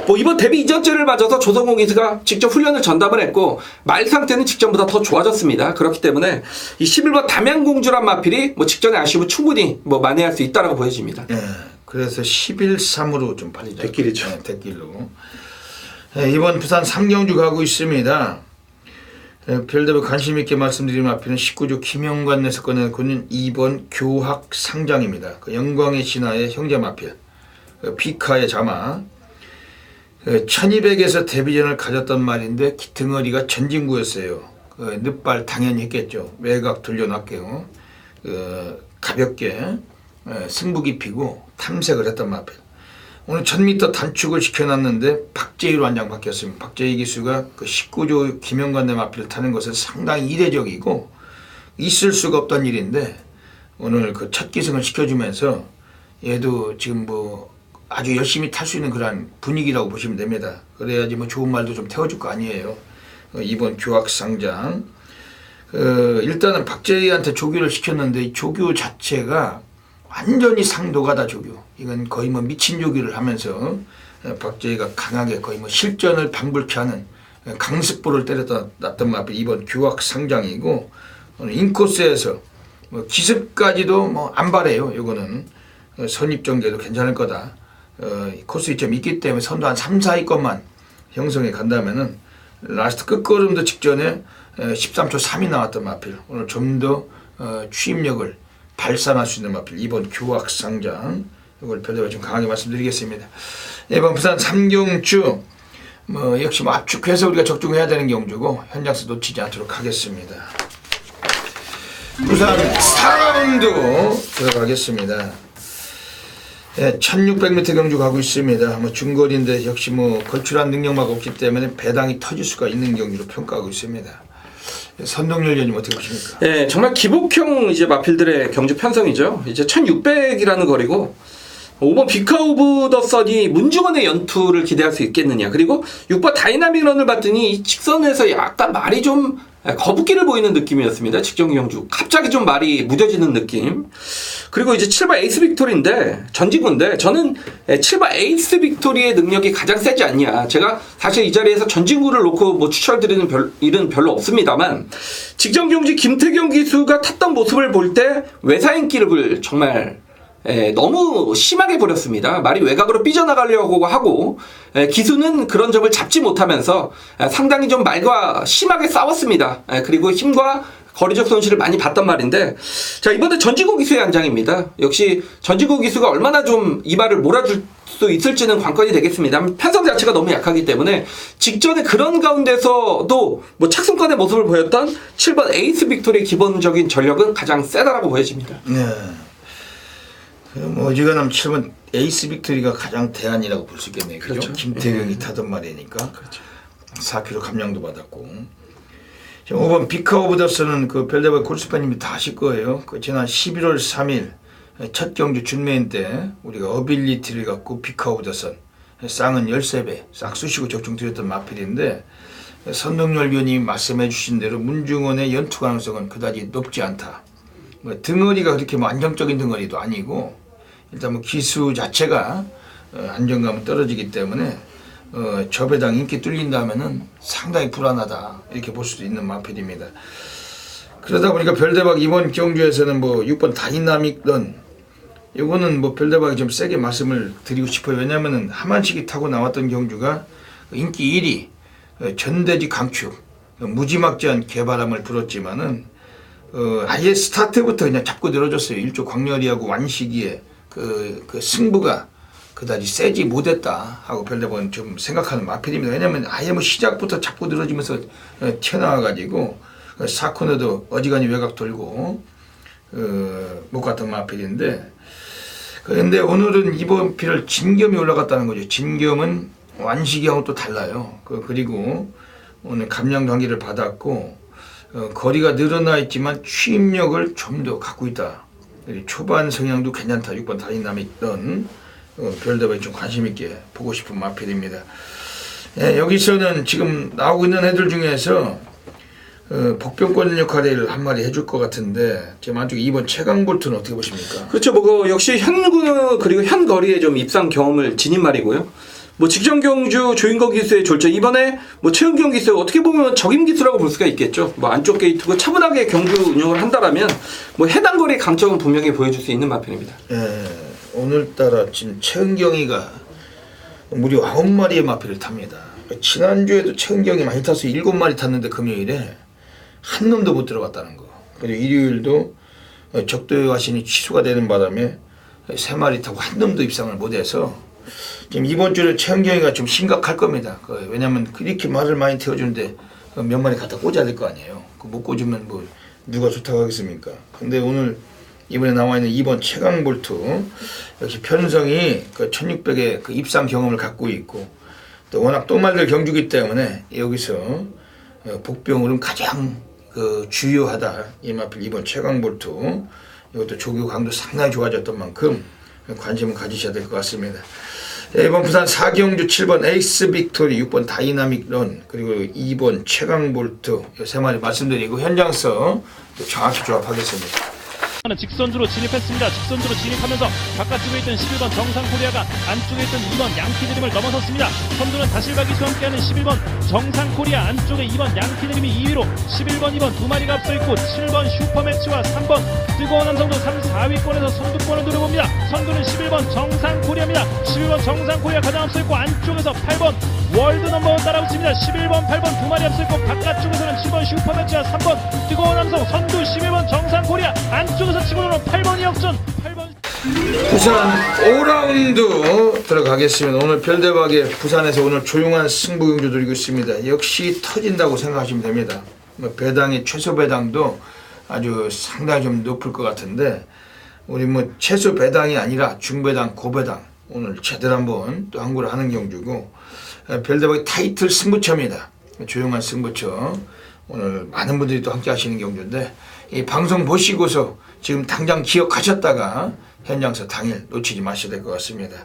뭐 이번 데뷔 이전째를 맞아서 조성공 기수가 직접 훈련을 전담을 했고 말 상태는 직전보다 더 좋아졌습니다. 그렇기 때문에 이 11번 담양공주란 마필이 뭐 직전의 아쉬움을 충분히 뭐 만회할 수 있다라고 보여집니다. 네, 그래서 11-3으로 좀 팔리죠. 대길이죠. 네, 대길로. 네, 이번 부산 3경주 가고 있습니다. 별대로 관심 있게 말씀드린 마필은 19조 김영관에서 꺼내고는 2번 교학 상장입니다. 영광의 신하의 형제 마필, 비카의 자마. 1200에서 데뷔전을 가졌단 말인데 기등어리가 전진구였어요. 늦발 당연히 했겠죠. 외곽 돌려놨게요. 가볍게 승부 깊이고 탐색을 했던 마필. 오늘 1000m 단축을 시켜놨는데 박재희로 한 장 바뀌었습니다. 박재희 기수가 그 19조 김영관의 마필을 타는 것은 상당히 이례적이고 있을 수가 없던 일인데, 오늘 그 첫 기승을 시켜주면서 얘도 지금 뭐 아주 열심히 탈 수 있는 그런 분위기라고 보시면 됩니다. 그래야지 뭐 좋은 말도 좀 태워줄 거 아니에요. 이번 교학상장. 일단은 박재희한테 조교를 시켰는데 이 조교 자체가 완전히 상도가다 조교. 이건 거의 뭐 미친 조교를 하면서 박재희가 강하게 거의 뭐 실전을 방불케 하는 강습보를 때렸다 놨던 마필 이번 교학상장이고, 오늘 인코스에서 뭐 기습까지도 뭐 안 바래요. 이거는 선입정제도 괜찮을 거다. 코스 이점이 있기 때문에 선도 한 3, 4위권만 형성해 간다면은 라스트 끝걸음도 직전에 13초 3이 나왔던 마필. 오늘 좀 더 추임력을 발산할 수 있는 마필 이번 교학상장. 이걸 별도로 좀 강하게 말씀드리겠습니다. 이번 부산 3경주 뭐 역시 뭐 압축해서 우리가 적중해야 되는 경주고 현장에서 놓치지 않도록 하겠습니다. 부산 4라운드 들어가겠습니다. 예, 1600m 경주 가고 있습니다. 뭐 중거리인데 역시 뭐 걸출한 능력만 없기 때문에 배당이 터질 수가 있는 경주로 평가하고 있습니다. 선동열전님 어떻게 보십니까? 네, 정말 기복형 이제 마필들의 경주 편성이죠. 이제 1600이라는 거리고 5번 비카 오브 더 선이 문중원의 연투를 기대할 수 있겠느냐. 그리고 6번 다이나믹 런을 봤더니 이 직선에서 약간 말이 좀 거북기를 보이는 느낌이었습니다. 직전 경주 갑자기 좀 말이 무뎌지는 느낌. 그리고 이제 7번 에이스 빅토리인데 전진구인데 저는 7번 에이스 빅토리의 능력이 가장 세지 않냐. 제가 사실 이 자리에서 전진구를 놓고 뭐 추천드리는 일은 별로 없습니다만, 직전 경주 김태경 기수가 탔던 모습을 볼 때 외사인기를 정말 너무 심하게 버렸습니다. 말이 외곽으로 삐져나가려고 하고 기수는 그런 점을 잡지 못하면서 상당히 좀 말과 심하게 싸웠습니다. 그리고 힘과 거리적 손실을 많이 봤단 말인데, 자, 이번에 전지구 기수의 한장입니다. 역시 전지구 기수가 얼마나 좀 이발을 몰아줄 수 있을지는 관건이 되겠습니다. 편성 자체가 너무 약하기 때문에 직전에 그런 가운데서도 뭐 착승권의 모습을 보였던 7번 에이스 빅토리의 기본적인 전력은 가장 세다라고 보여집니다. 네. 어지간하면 7번 에이스 빅토리가 가장 대안이라고 볼 수 있겠네요. 그죠? 그렇죠. 김태경이 타던 말이니까. 그렇죠. 4kg 감량도 받았고. 5번 비카 오브 더 선은 그 별대박 골스파님이 다 아실 거예요. 그 지난 11월 3일 첫 경주 준메인 때 우리가 어빌리티를 갖고 비카 오브 더 선 쌍은 13배 싹 쑤시고 적중 드렸던 마필인데, 선동열 위원님이 말씀해 주신 대로 문중원의 연투 가능성은 그다지 높지 않다. 뭐 등어리가 그렇게 뭐 안정적인 등어리도 아니고, 일단 뭐 기수 자체가 안정감은 떨어지기 때문에 저 배당 인기 뚫린다면은 상당히 불안하다 이렇게 볼 수도 있는 마필입니다. 그러다 보니까 별대박 이번 경주에서는 뭐 6번 다이나믹 런, 요거는 뭐 별대박이 좀 세게 말씀을 드리고 싶어요. 왜냐면은 하만식이 타고 나왔던 경주가 인기 1위 전대지 강축 무지막지한 개바람을 불었지만은 아예 스타트부터 그냥 잡고 늘어졌어요. 일조 광렬이하고 완식이의 그 승부가 그다지 세지 못했다 하고 별대박은 좀 생각하는 마필입니다. 왜냐면 아예 뭐 시작부터 잡고 늘어지면서 튀어나와가지고 4코너도 어지간히 외곽 돌고 못 갔던 마필인데, 그런데 오늘은 이번 필을 진겸이 올라갔다는 거죠. 진겸은 완식이하고 또 달라요. 그리고 오늘 감량 단계를 받았고 거리가 늘어나 있지만 추임력을 좀 더 갖고 있다. 초반 성향도 괜찮다. 6번 다이나믹 런 별대박이 좀 관심 있게 보고 싶은 마필입니다. 예, 여기서는 지금 나오고 있는 애들 중에서 복병권 역할을 한 마리 해줄 것 같은데, 지금 안쪽에 2번 최강볼트는 어떻게 보십니까? 그렇죠. 뭐 역시 현구 그리고 현거리에 좀 입상 경험을 지닌 말이고요. 뭐 직전 경주 조인거 기수의 졸전, 이번에 뭐 최은경 기수 어떻게 보면 적임 기수라고 볼 수가 있겠죠. 뭐 안쪽 게이트고 차분하게 경주 운영을 한다라면 뭐 해당 거리의 강점은 분명히 보여줄 수 있는 마필입니다. 예, 오늘따라 지금 최은경이가 무려 9마리의 마필을 탑니다. 지난주에도 최은경이 많이 타서 7마리 탔는데 금요일에 한 놈도 못 들어갔다는 거. 그리고 일요일도 적도의 화신이 취소가 되는 바람에 3마리 타고 한 놈도 입상을 못해서 지금 이번 주에 최은경이가 좀 심각할 겁니다. 왜냐면 그렇게 말을 많이 태워주는데 몇 마리 갖다 꽂아야 될 거 아니에요. 못 꽂으면 뭐 누가 좋다고 하겠습니까? 근데 오늘 이번에 나와 있는 2번 최강볼트 역시 편성이 그 1600의 그 입상 경험을 갖고 있고, 또 워낙 똥말들 경주기 때문에 여기서 복병으로는 가장 그 주요하다. 이 마필 2번 최강볼트, 이것도 조교 강도 상당히 좋아졌던 만큼 관심을 가지셔야 될 것 같습니다. 이번 부산 4경주 7번 에이스 빅토리, 6번 다이나믹 런, 그리고 2번 최강볼트 세 마리 말씀드리고 현장서 정확히 조합하겠습니다. 직선주로 진입했습니다. 직선주로 진입하면서 바깥쪽에 있던 11번 정상코리아가 안쪽에 있던 2번 양키드림을 넘어섰습니다. 선두는 다실바 기수와 함께하는 11번 정상코리아, 안쪽에 2번 양키드림이 2위로 11번, 2번 두 마리가 앞서있고 7번 슈퍼매치와 3번 뜨거운 남성도 3, 4위권에서 선두권을 노려봅니다. 선두는 11번 정상코리아입니다. 11번 정상코리아 가장 앞서있고 안쪽에서 8번 월드 넘버원 따라오고 있습니다. 11번, 8번 두 마리 앞서있고 바깥쪽에서는 7번 슈퍼매치와 3번 뜨거운 남성, 선두 11번 정상코리아, 안쪽에서 치고 들어오는 8번이 역전. 8번 부산 5라운드 들어가겠습니다. 오늘 별대박의 부산에서 오늘 조용한 승부 경주 드리고 있습니다. 역시 터진다고 생각하시면 됩니다. 배당의 최소 배당도 아주 상당히 좀 높을 것 같은데, 우리 뭐 최소 배당이 아니라 중배당, 고배당 오늘 제대로 한번 또 항구를 하는 경주고, 별대박의 타이틀 승부처입니다. 조용한 승부처. 오늘 많은 분들이 또 함께 하시는 경주인데, 이 방송 보시고서 지금 당장 기억하셨다가 현장서 당일 놓치지 마셔야 될 것 같습니다.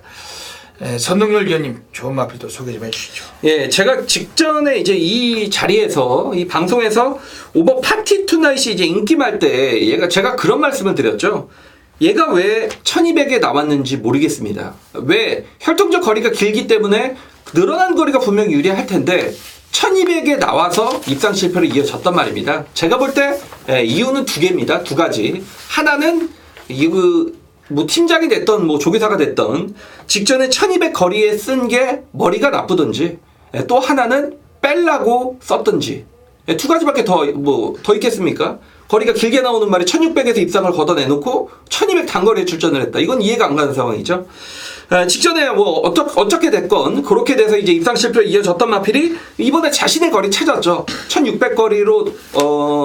선동열 위원님 좋은 마필 또 소개 좀 해주시죠. 예, 제가 직전에 이제 이 자리에서 이 방송에서 오버 파티 투나잇이 이제 인기말 때 제가 그런 말씀을 드렸죠. 얘가 왜 1200에 나왔는지 모르겠습니다. 왜 혈통적 거리가 길기 때문에 늘어난 거리가 분명히 유리할 텐데 1200에 나와서 입상 실패를 이어졌단 말입니다. 제가 볼 때 이유는 두 개입니다. 두 가지. 하나는 뭐 팀장이 됐던 뭐 조교사가 됐던 직전에 1200 거리에 쓴 게 머리가 나쁘던지, 또 하나는 뺄라고 썼던지, 두 가지밖에 더 있겠습니까? 거리가 길게 나오는 말이 1600에서 입상을 걷어내놓고 1200 단거리에 출전을 했다. 이건 이해가 안 가는 상황이죠. 직전에 어떻게 됐건 그렇게 돼서 이제 입상 실패로 이어졌던 마필이 이번에 자신의 거리 찾았죠. 1600 거리로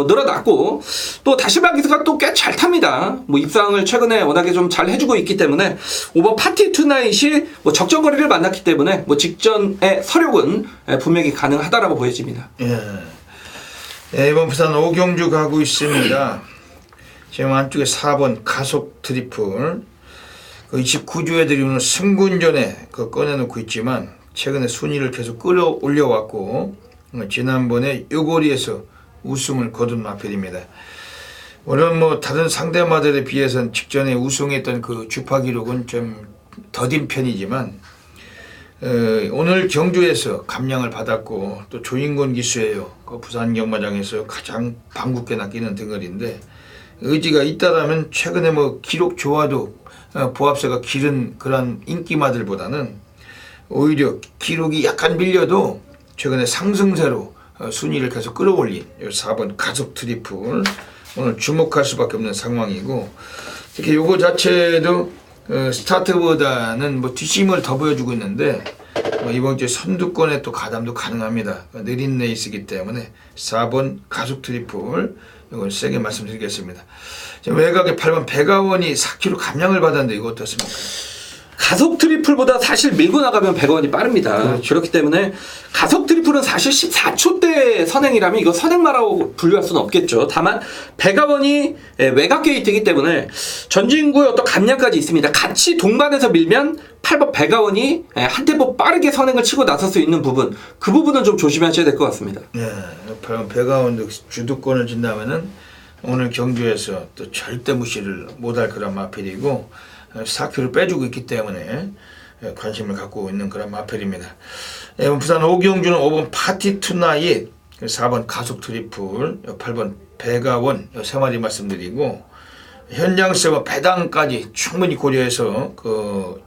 늘어났고 또 다시마기스가 또 꽤 잘 탑니다. 입상을 최근에 워낙에 좀 잘 해주고 있기 때문에 5번 파티 투나잇이 적정 거리를 만났기 때문에 직전의 서력은 분명히 가능하다라고 보여집니다. 예, 이번 부산 오경주 가고 있습니다. 지금 안쪽에 4번 가속 트리플. 그 29주 애들이 오늘 승군전에 꺼내놓고 있지만 최근에 순위를 계속 끌어올려왔고 지난번에 요거리에서 우승을 거둔 마필입니다. 물론 다른 상대마들에 비해서는 직전에 우승했던 그 주파 기록은 좀 더딘 편이지만 오늘 경주에서 감량을 받았고 또 조인권 기수예요. 그 부산 경마장에서 가장 방국계 낚이는 등거리인데 의지가 있다라면 최근에 기록 좋아도 보합세가 기른 그런 인기마들보다는 오히려 기록이 약간 밀려도 최근에 상승세로 순위를 계속 끌어올린 4번 가속 트리플 오늘 주목할 수밖에 없는 상황이고 특히 요거 자체도 스타트보다는 뒷심을 더 보여주고 있는데 이번 주에 선두권에 또 가담도 가능합니다. 느린 레이스이기 때문에 4번 가속 트리플 이걸 세게 말씀드리겠습니다. 지금 외곽에 8번 백아원이 4kg 감량을 받았는데 이거 어떻습니까? 가속 트리플보다 사실 밀고 나가면 100원이 빠릅니다. 그렇죠. 그렇기 때문에 가속 트리플은 사실 14초대 선행이라면 이거 선행마라고 분류할 수는 없겠죠. 다만 백아원이 외곽 게이트이기 때문에 전진구의 어떤 감량까지 있습니다. 같이 동반해서 밀면 8번 백아원이 한 템포 빠르게 선행을 치고 나설 수 있는 부분, 그 부분은 좀 조심하셔야 될 것 같습니다. 네, 8번 백아원도 주도권을 진다면은 오늘 경주에서 또 절대 무시를 못할 그런 마필이고 4kg 빼주고 있기 때문에 관심을 갖고 있는 그런 마필입니다. 부산 오경주는 5번 파티 투나잇, 4번 가속 트리플, 8번 백아원 세 마리 말씀드리고 현장세 배당까지 충분히 고려해서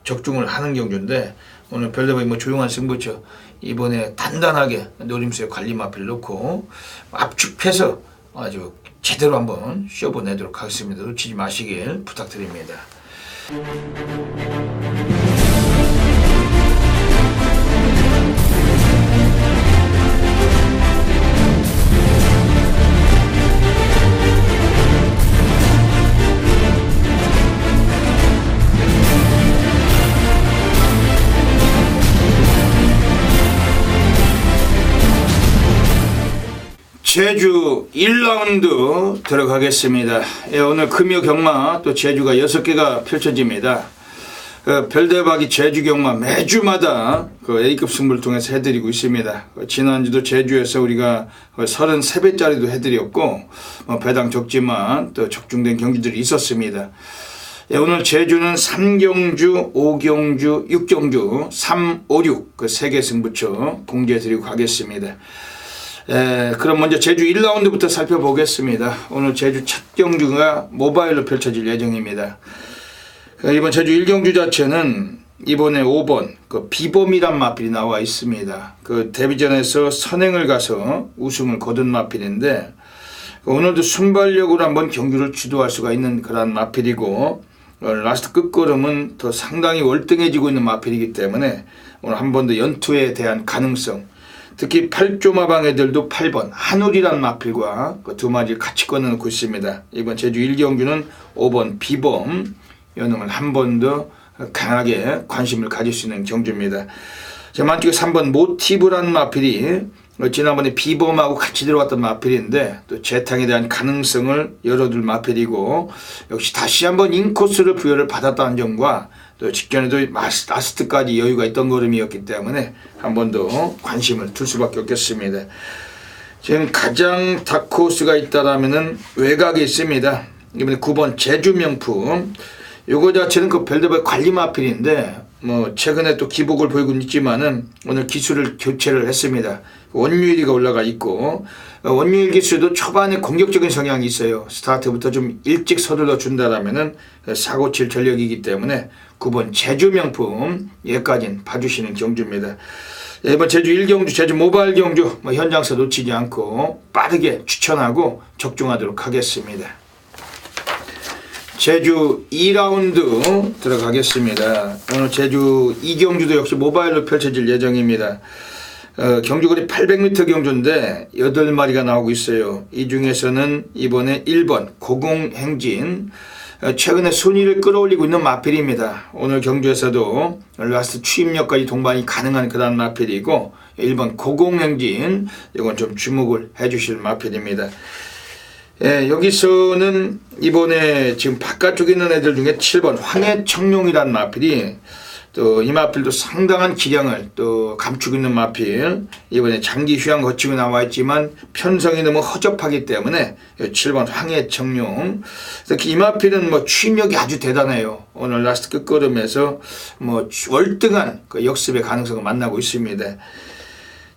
적중을 하는 경주인데 오늘 별대박이 조용한 승부처 이번에 단단하게 노림수에 관리 마필 놓고 압축해서 아주 제대로 한번 쇼보내도록 하겠습니다. 놓치지 마시길 부탁드립니다. 제주 1라운드 들어가겠습니다. 오늘 금요 경마 또 제주가 6개가 펼쳐집니다. 별대박이 제주 경마 매주마다 A급 승부를 통해서 해드리고 있습니다. 지난주도 제주에서 우리가 33배짜리도 해드렸고 배당 적지만 또 적중된 경기들이 있었습니다. 오늘 제주는 3경주, 5경주, 6경주, 3, 5, 6 그 3개 승부처 공개해드리고 가겠습니다. 그럼 먼저 제주 1라운드부터 살펴보겠습니다. 오늘 제주 첫 경주가 모바일로 펼쳐질 예정입니다. 이번 제주 1경주 자체는 이번에 5번 비범이란 마필이 나와 있습니다. 데뷔전에서 선행을 가서 우승을 거둔 마필인데 오늘도 순발력으로 한번 경주를 주도할 수가 있는 그런 마필이고 라스트 끝걸음은 더 상당히 월등해지고 있는 마필이기 때문에 오늘 한 번 더 연투에 대한 가능성, 특히 8조마방 애들도 8번 한울이란 마필과 두 마리를 같이 꺼내놓고 있습니다. 이번 제주 1경주는 5번 비범 연음을 한 번 더 강하게 관심을 가질 수 있는 경주입니다. 만쪽에 3번 모티브란 마필이 지난번에 비범하고 같이 들어왔던 마필인데 또 재탕에 대한 가능성을 열어둘 마필이고 역시 다시 한번 인코스를 부여를 받았다는 점과 또 직전에도 라스트까지 여유가 있던 걸음이었기 때문에 한 번 더 관심을 둘 수밖에 없겠습니다. 지금 가장 다크호스가 있다라면은 외곽에 있습니다. 이번에 9번 제주 명품. 요거 자체는 별대박 관리 마필인데 최근에 또 기복을 보이고 있지만은 오늘 기수를 교체를 했습니다. 원유일이가 올라가 있고 원유일 기수도 초반에 공격적인 성향이 있어요. 스타트부터 좀 일찍 서둘러 준다라면은 사고 칠 전력이기 때문에 9번 제주 명품 얘까지는 봐주시는 경주입니다. 이번 제주 1경주, 제주 모바일 경주 현장에서 놓치지 않고 빠르게 추천하고 적중하도록 하겠습니다. 제주 2라운드 들어가겠습니다. 오늘 제주 2경주도 역시 모바일로 펼쳐질 예정입니다. 경주거리 800m 경주인데 8마리가 나오고 있어요. 이 중에서는 이번에 1번 고공행진, 최근에 순위를 끌어올리고 있는 마필입니다. 오늘 경주에서도 라스트 추임력까지 동반이 가능한 그런 마필이고 1번 고공행진, 이건 좀 주목을 해주실 마필입니다. 여기서는 이번에 지금 바깥쪽에 있는 애들 중에 7번 황해청룡이라는 마필이 또 이 마필도 상당한 기량을 또 감추고 있는 마필, 이번에 장기 휴양 거치고 나와 있지만 편성이 너무 허접하기 때문에 7번 황해청룡, 특히 이 마필은 추임력이 아주 대단해요. 오늘 라스트 끝걸음에서 월등한 그 역습의 가능성을 만나고 있습니다.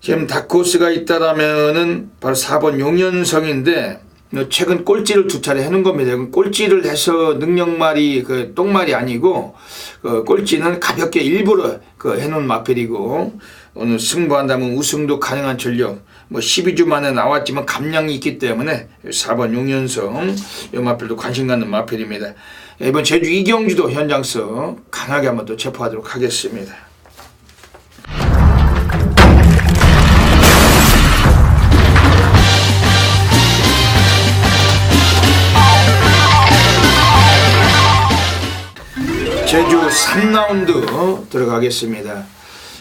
지금 다코스가 있다라면은 바로 4번 용연성인데 최근 꼴찌를 2차례 해놓은 겁니다. 꼴찌를 해서 능력말이 똥말이 아니고 꼴찌는 가볍게 일부러 해놓은 마필이고, 오늘 승부한다면 우승도 가능한 전력, 12주 만에 나왔지만 감량이 있기 때문에 4번 용연성, 이 마필도 관심 갖는 마필입니다. 이번 제주 2경주도 현장에서 강하게 한번 또 체포하도록 하겠습니다. 제주 3라운드 들어가겠습니다.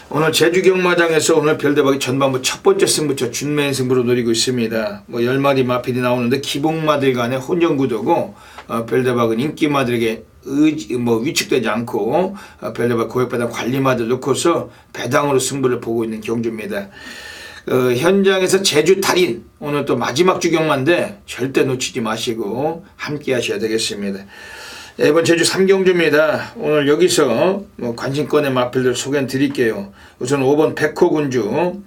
오늘 제주 경마장에서 오늘 별대박이 전반부 첫 번째 승부처 준매인 승부로 노리고 있습니다. 10마리 마필이 나오는데 기복마들 간의 혼전구도고, 별대박은 인기마들에게 위축되지 않고 별대박 고액배당 관리마들 놓고서 배당으로 승부를 보고 있는 경주입니다. 현장에서 제주 달인, 오늘 또 마지막 주경마인데 절대 놓치지 마시고 함께 하셔야 되겠습니다. 이번 제주 3경주입니다. 오늘 여기서 관심권의 마필들 소개해 드릴게요. 우선 5번 백호군주,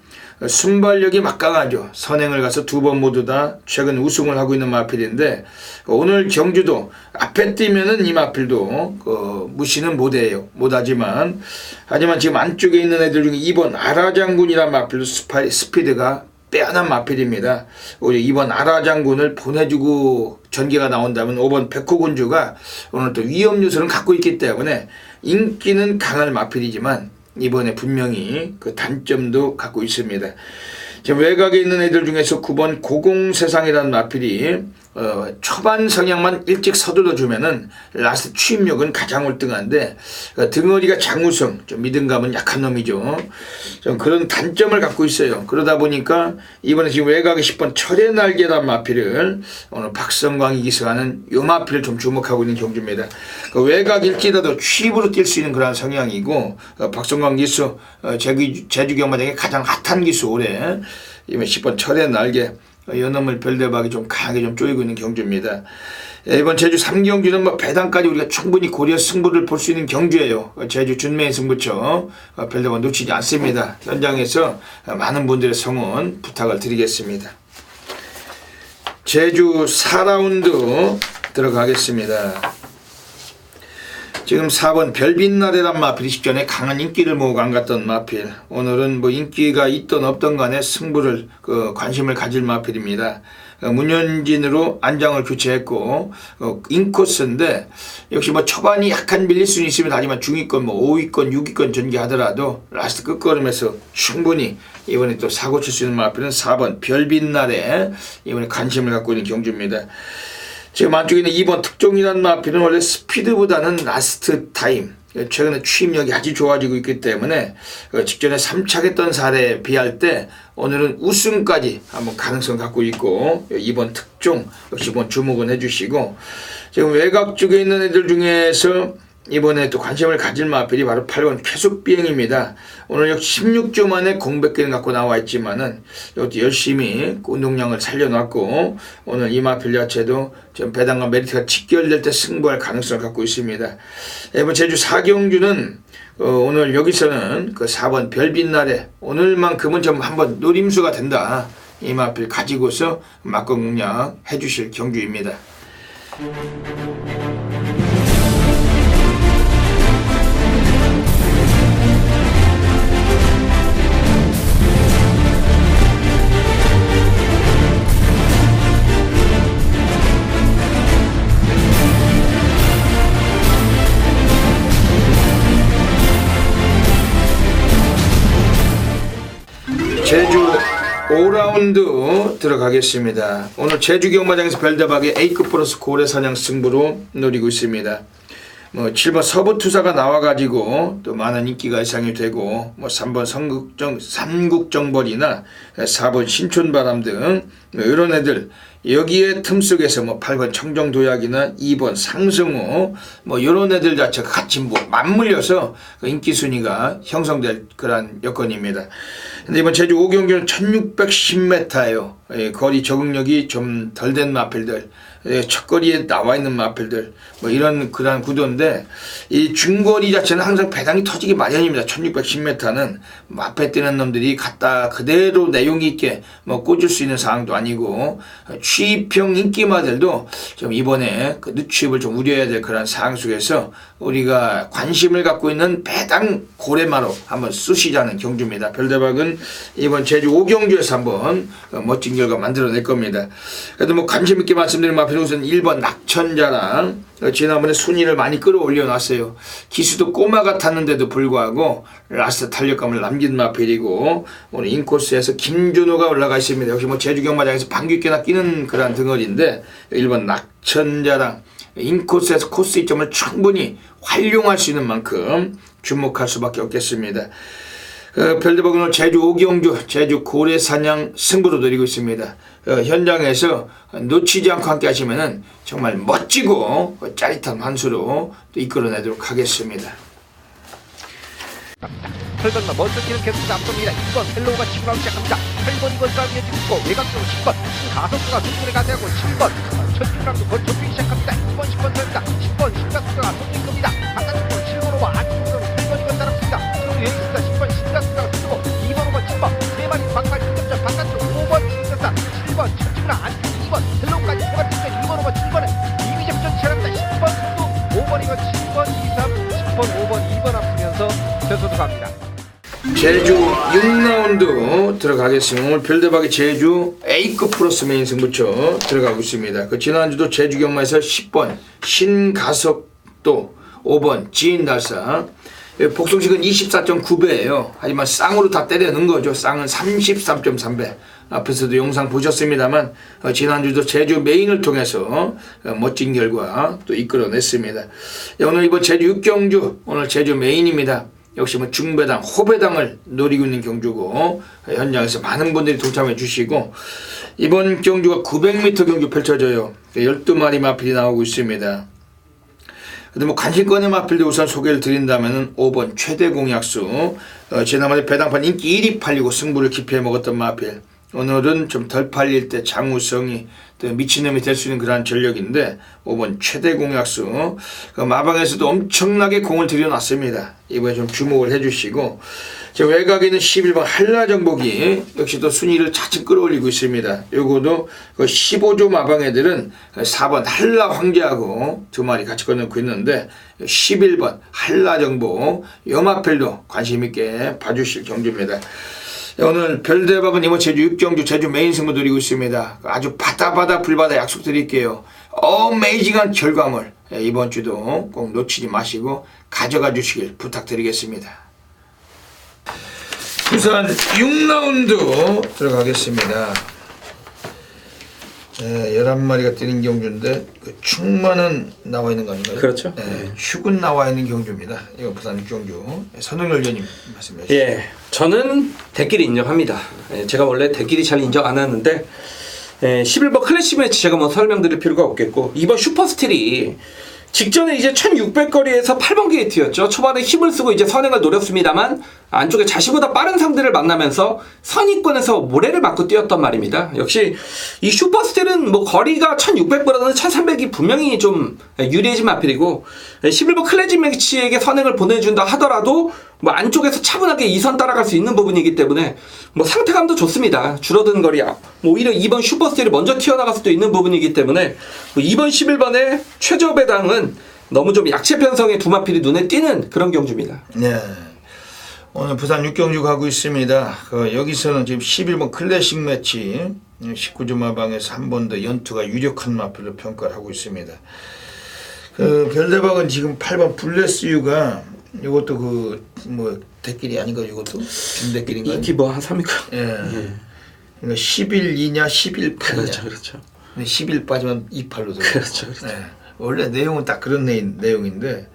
순발력이 막강하죠. 선행을 가서 2번 모두 다 최근 우승을 하고 있는 마필인데, 오늘 경주도 앞에 뛰면은 이 마필도 무시는 못하지만 지금 안쪽에 있는 애들 중에 2번 아라장군이라는 마필도 스피드가 빼어난 마필입니다. 오히려 2번 아라장군을 보내주고 전개가 나온다면 5번 백호군주가 오늘 또 위험 요소를 갖고 있기 때문에 인기는 강한 마필이지만 이번에 분명히 그 단점도 갖고 있습니다. 지금 외곽에 있는 애들 중에서 9번 고공세상이라는 마필이 초반 성향만 일찍 서둘러 주면은 라스트 추임력은 가장 월등한데 등어리가 장우성, 좀 믿음감은 약한 놈이죠. 좀 그런 단점을 갖고 있어요. 그러다 보니까 이번에 지금 외곽에 10번 철의 날개란 마필을 오늘 박성광이 기승하는 요 마필을 좀 주목하고 있는 경주입니다. 외곽일지라도 취입으로 뛸 수 있는 그런 성향이고, 박성광 기수 제주 경마장의 가장 핫한 기수 올해 이번 10번 철의 날개, 이놈을 별대박이 좀 강하게 좀 쪼이고 있는 경주입니다. 이번 제주 3경주는 배당까지 우리가 충분히 고려 승부를 볼 수 있는 경주예요. 제주 준매인 승부처 별대박 놓치지 않습니다. 현장에서 많은 분들의 성원 부탁을 드리겠습니다. 제주 4라운드 들어가겠습니다. 지금 4번 별빛나래란 마필이 직전에 강한 인기를 모으고 안 갔던 마필, 오늘은 인기가 있던 없던 간에 승부를 관심을 가질 마필입니다. 문현진으로 안장을 교체했고 인코스인데 역시 초반이 약간 밀릴 수는 있으면 하지만 중위권 5위권 6위권 전개하더라도 라스트 끝걸음에서 충분히 이번에 또 사고 칠 수 있는 마필은 4번 별빛나래, 이번에 관심을 갖고 있는 경주입니다. 지금 안쪽에 있는 2번 특종이라는 마필은 원래 스피드보다는 라스트 타임, 최근에 추임력이 아주 좋아지고 있기 때문에 직전에 3착했던 사례에 비할 때 오늘은 우승까지 한번 가능성 갖고 있고, 2번 특종 역시 한번 주목은 해주시고, 지금 외곽 쪽에 있는 애들 중에서 이번에 또 관심을 가질 마필이 바로 8번 쾌속비행입니다. 오늘 역시 16주 만에 공백기를 갖고 나와 있지만은 이것도 열심히 운동량을 살려놨고, 오늘 이 마필 자체도 좀 배당과 메리트가 직결될 때 승부할 가능성을 갖고 있습니다. 이번 제주 4경주는 오늘 여기서는 4번 별빛날에 오늘만큼은 좀 한번 노림수가 된다, 이 마필 가지고서 막권 공략 해주실 경주입니다. 제주 5라운드 들어가겠습니다. 오늘 제주 경마장에서 별대박의 A급 플러스 고래사냥 승부로 노리고 있습니다. 7번 서부투사가 나와가지고 또 많은 인기가 예상이 되고 3번 삼국정벌이나 4번 신촌바람 등 이런 애들, 여기에 틈속에서 8번 청정도약이나 2번 상승호 이런 애들 자체가 같이 맞물려서 인기 순위가 형성될 그런 여건입니다. 근데 이번 제주 5경기는 1610m예요. 거리 적응력이 좀 덜 된 마필들, 첫 거리에 나와 있는 마필들 이런 그런 구도인데, 이 중거리 자체는 항상 배당이 터지기 마련입니다. 1610m는 앞에 뛰는 놈들이 갖다 그대로 내용이 있게 꽂을 수 있는 상황도 아니고, 취입형 인기마들도 좀 이번에 그 늦취입을 좀 우려해야 될 그런 상황 속에서 우리가 관심을 갖고 있는 배당 고래마로 한번 쓰시자는 경주입니다. 별대박은 이번 제주 5경주에서 한번 멋진 결과 만들어낼 겁니다. 그래도 관심 있게 말씀드린 마필 우선 1번 낙천자랑 지난번에 순위를 많이 끌어올려 놨어요. 기수도 꼬마 같았는데도 불구하고 라스트 탄력감을 남긴 마필이고, 오늘 인코스에서 김준호가 올라가 있습니다. 역시 제주 경마장에서 방귀 뀌나 끼는 그런 등어리인데 1번 낙천자랑 인코스에서 코스 이점을 충분히 활용할 수 있는 만큼 주목할 수밖에 없겠습니다. 별대박은 오늘 제주 5경주 제주 고래사냥 승부로 노리고 있습니다. 현장에서 놓치지 않고 함께 하시면은 정말 멋지고 짜릿한 환수로 또 이끌어내도록 하겠습니다. 8번만 먼저 뛰는 계속 앞섭니다. 2번 헬로우가 치고 나오기 시작합니다. 8번 이번 싸움이 이어지고 외곽쪽으로 10번 가속수가 승부를 가져가고 7번 천중랑도 거쳐 뛰기 시작합니다. 2번 10번 서입니다. 10번 신가수가 손님 겁니다. 바깥쪽으로 7번 오버 안쪽으로 8번 이번 따라붙습니다. 그리고 여기 있습니다. 10번 신가수가 쓰고 2번 5번 7번 3마리 막말 1점전 바깥쪽 5번 신가수가 7번 천중랑 안쪽 2번 헬로우까지 들어가 뛰죠. 2번 5번 7번은 이위작전 시작합니다. 10번 선두 5번 이건 7번 2, 3 10번 5번 2번 앞서면서 변소도 갑니다. 제주 6라운드 들어가겠습니다. 오늘 별대박의 제주 A급 플러스 메인 승부처 들어가고 있습니다. 지난주도 제주 경마에서 10번 신가석도, 5번 지인달사, 복송식은 24.9배예요. 하지만 쌍으로 다 때려 넣은 거죠. 쌍은 33.3배. 앞에서도 영상 보셨습니다만 지난주도 제주 메인을 통해서 멋진 결과 또 이끌어냈습니다. 오늘 이번 제주 6경주 오늘 제주 메인입니다. 역시 중배당, 호배당을 노리고 있는 경주고, 현장에서 많은 분들이 동참해 주시고, 이번 경주가 900m 경주 펼쳐져요. 12마리 마필이 나오고 있습니다. 근데 관심권의 마필도 우선 소개를 드린다면 5번 최대 공약수, 지난번에 배당판 인기 1위 팔리고 승부를 기피해 먹었던 마필, 오늘은 좀 덜 팔릴 때 장우성이 또 미친놈이 될 수 있는 그러한 전력인데 5번 최대 공약수, 마방에서도 엄청나게 공을 들여놨습니다. 이번에 좀 주목을 해주시고, 외곽에 있는 11번 한라정복이 역시 또 순위를 차츰 끌어올리고 있습니다. 요거도 15조 마방 애들은 4번 한라황제하고 2마리 같이 꺼내놓고 있는데 11번 한라정복 요 마필도 관심 있게 봐주실 경주입니다. 오늘 별대박은 이번 제주 6경주 제주 메인 승부 노리고 있습니다. 아주 바다바다 불바다 약속드릴게요. 어메이징한 결과물 이번 주도 꼭 놓치지 마시고 가져가 주시길 부탁드리겠습니다. 부산 6라운드 들어가겠습니다. 11마리가 뛰는 경주인데 축만은 나와 있는 거 아닌가요? 그렇죠. 축은 나와 있는 경주입니다. 이거 부산 6경주 선흥열 의원님 말씀해 주시죠. 예, 저는 대끼리 인정합니다. 제가 원래 대끼리 잘 인정 안 하는데 11번 클래식 매치 제가 설명드릴 필요가 없겠고, 이번 슈퍼스틸이 직전에 이제 1600거리에서 8번 게이트였죠. 초반에 힘을 쓰고 이제 선행을 노렸습니다만 안쪽에 자신보다 빠른 상대를 만나면서 선입권에서 모래를 맞고 뛰었단 말입니다. 역시 이 슈퍼스틸은 거리가 1600보다는 1300이 분명히 좀 유리해진 마필이고, 11번 클래식 매치에게 선행을 보내준다 하더라도 안쪽에서 차분하게 2선 따라갈 수 있는 부분이기 때문에 상태감도 좋습니다. 줄어든 거리야. 오히려 2번 슈퍼스틸이 먼저 튀어나갈 수도 있는 부분이기 때문에 2번 11번의 최저 배당은 너무 좀 약체 편성의 두 마필이 눈에 띄는 그런 경주입니다. 네. 오늘 부산 6경주 가고 있습니다. 여기서는 지금 11번 클래식 매치 19조 마방에서 한 번 더 연투가 유력한 마필로 평가를 하고 있습니다. 별대박은 지금 8번 블레스유가 이것도 대끼리 아닌가 이것도? 준대끼리인가? 인기 뭐 한 3위가. 예. 그러니까 10일 이냐 10일 빠지냐. 그렇죠, 그렇죠. 근데 10일 빠지면 2팔로 들어. 그렇죠, 그렇죠. 예. 원래 내용은 딱 그런 내용인데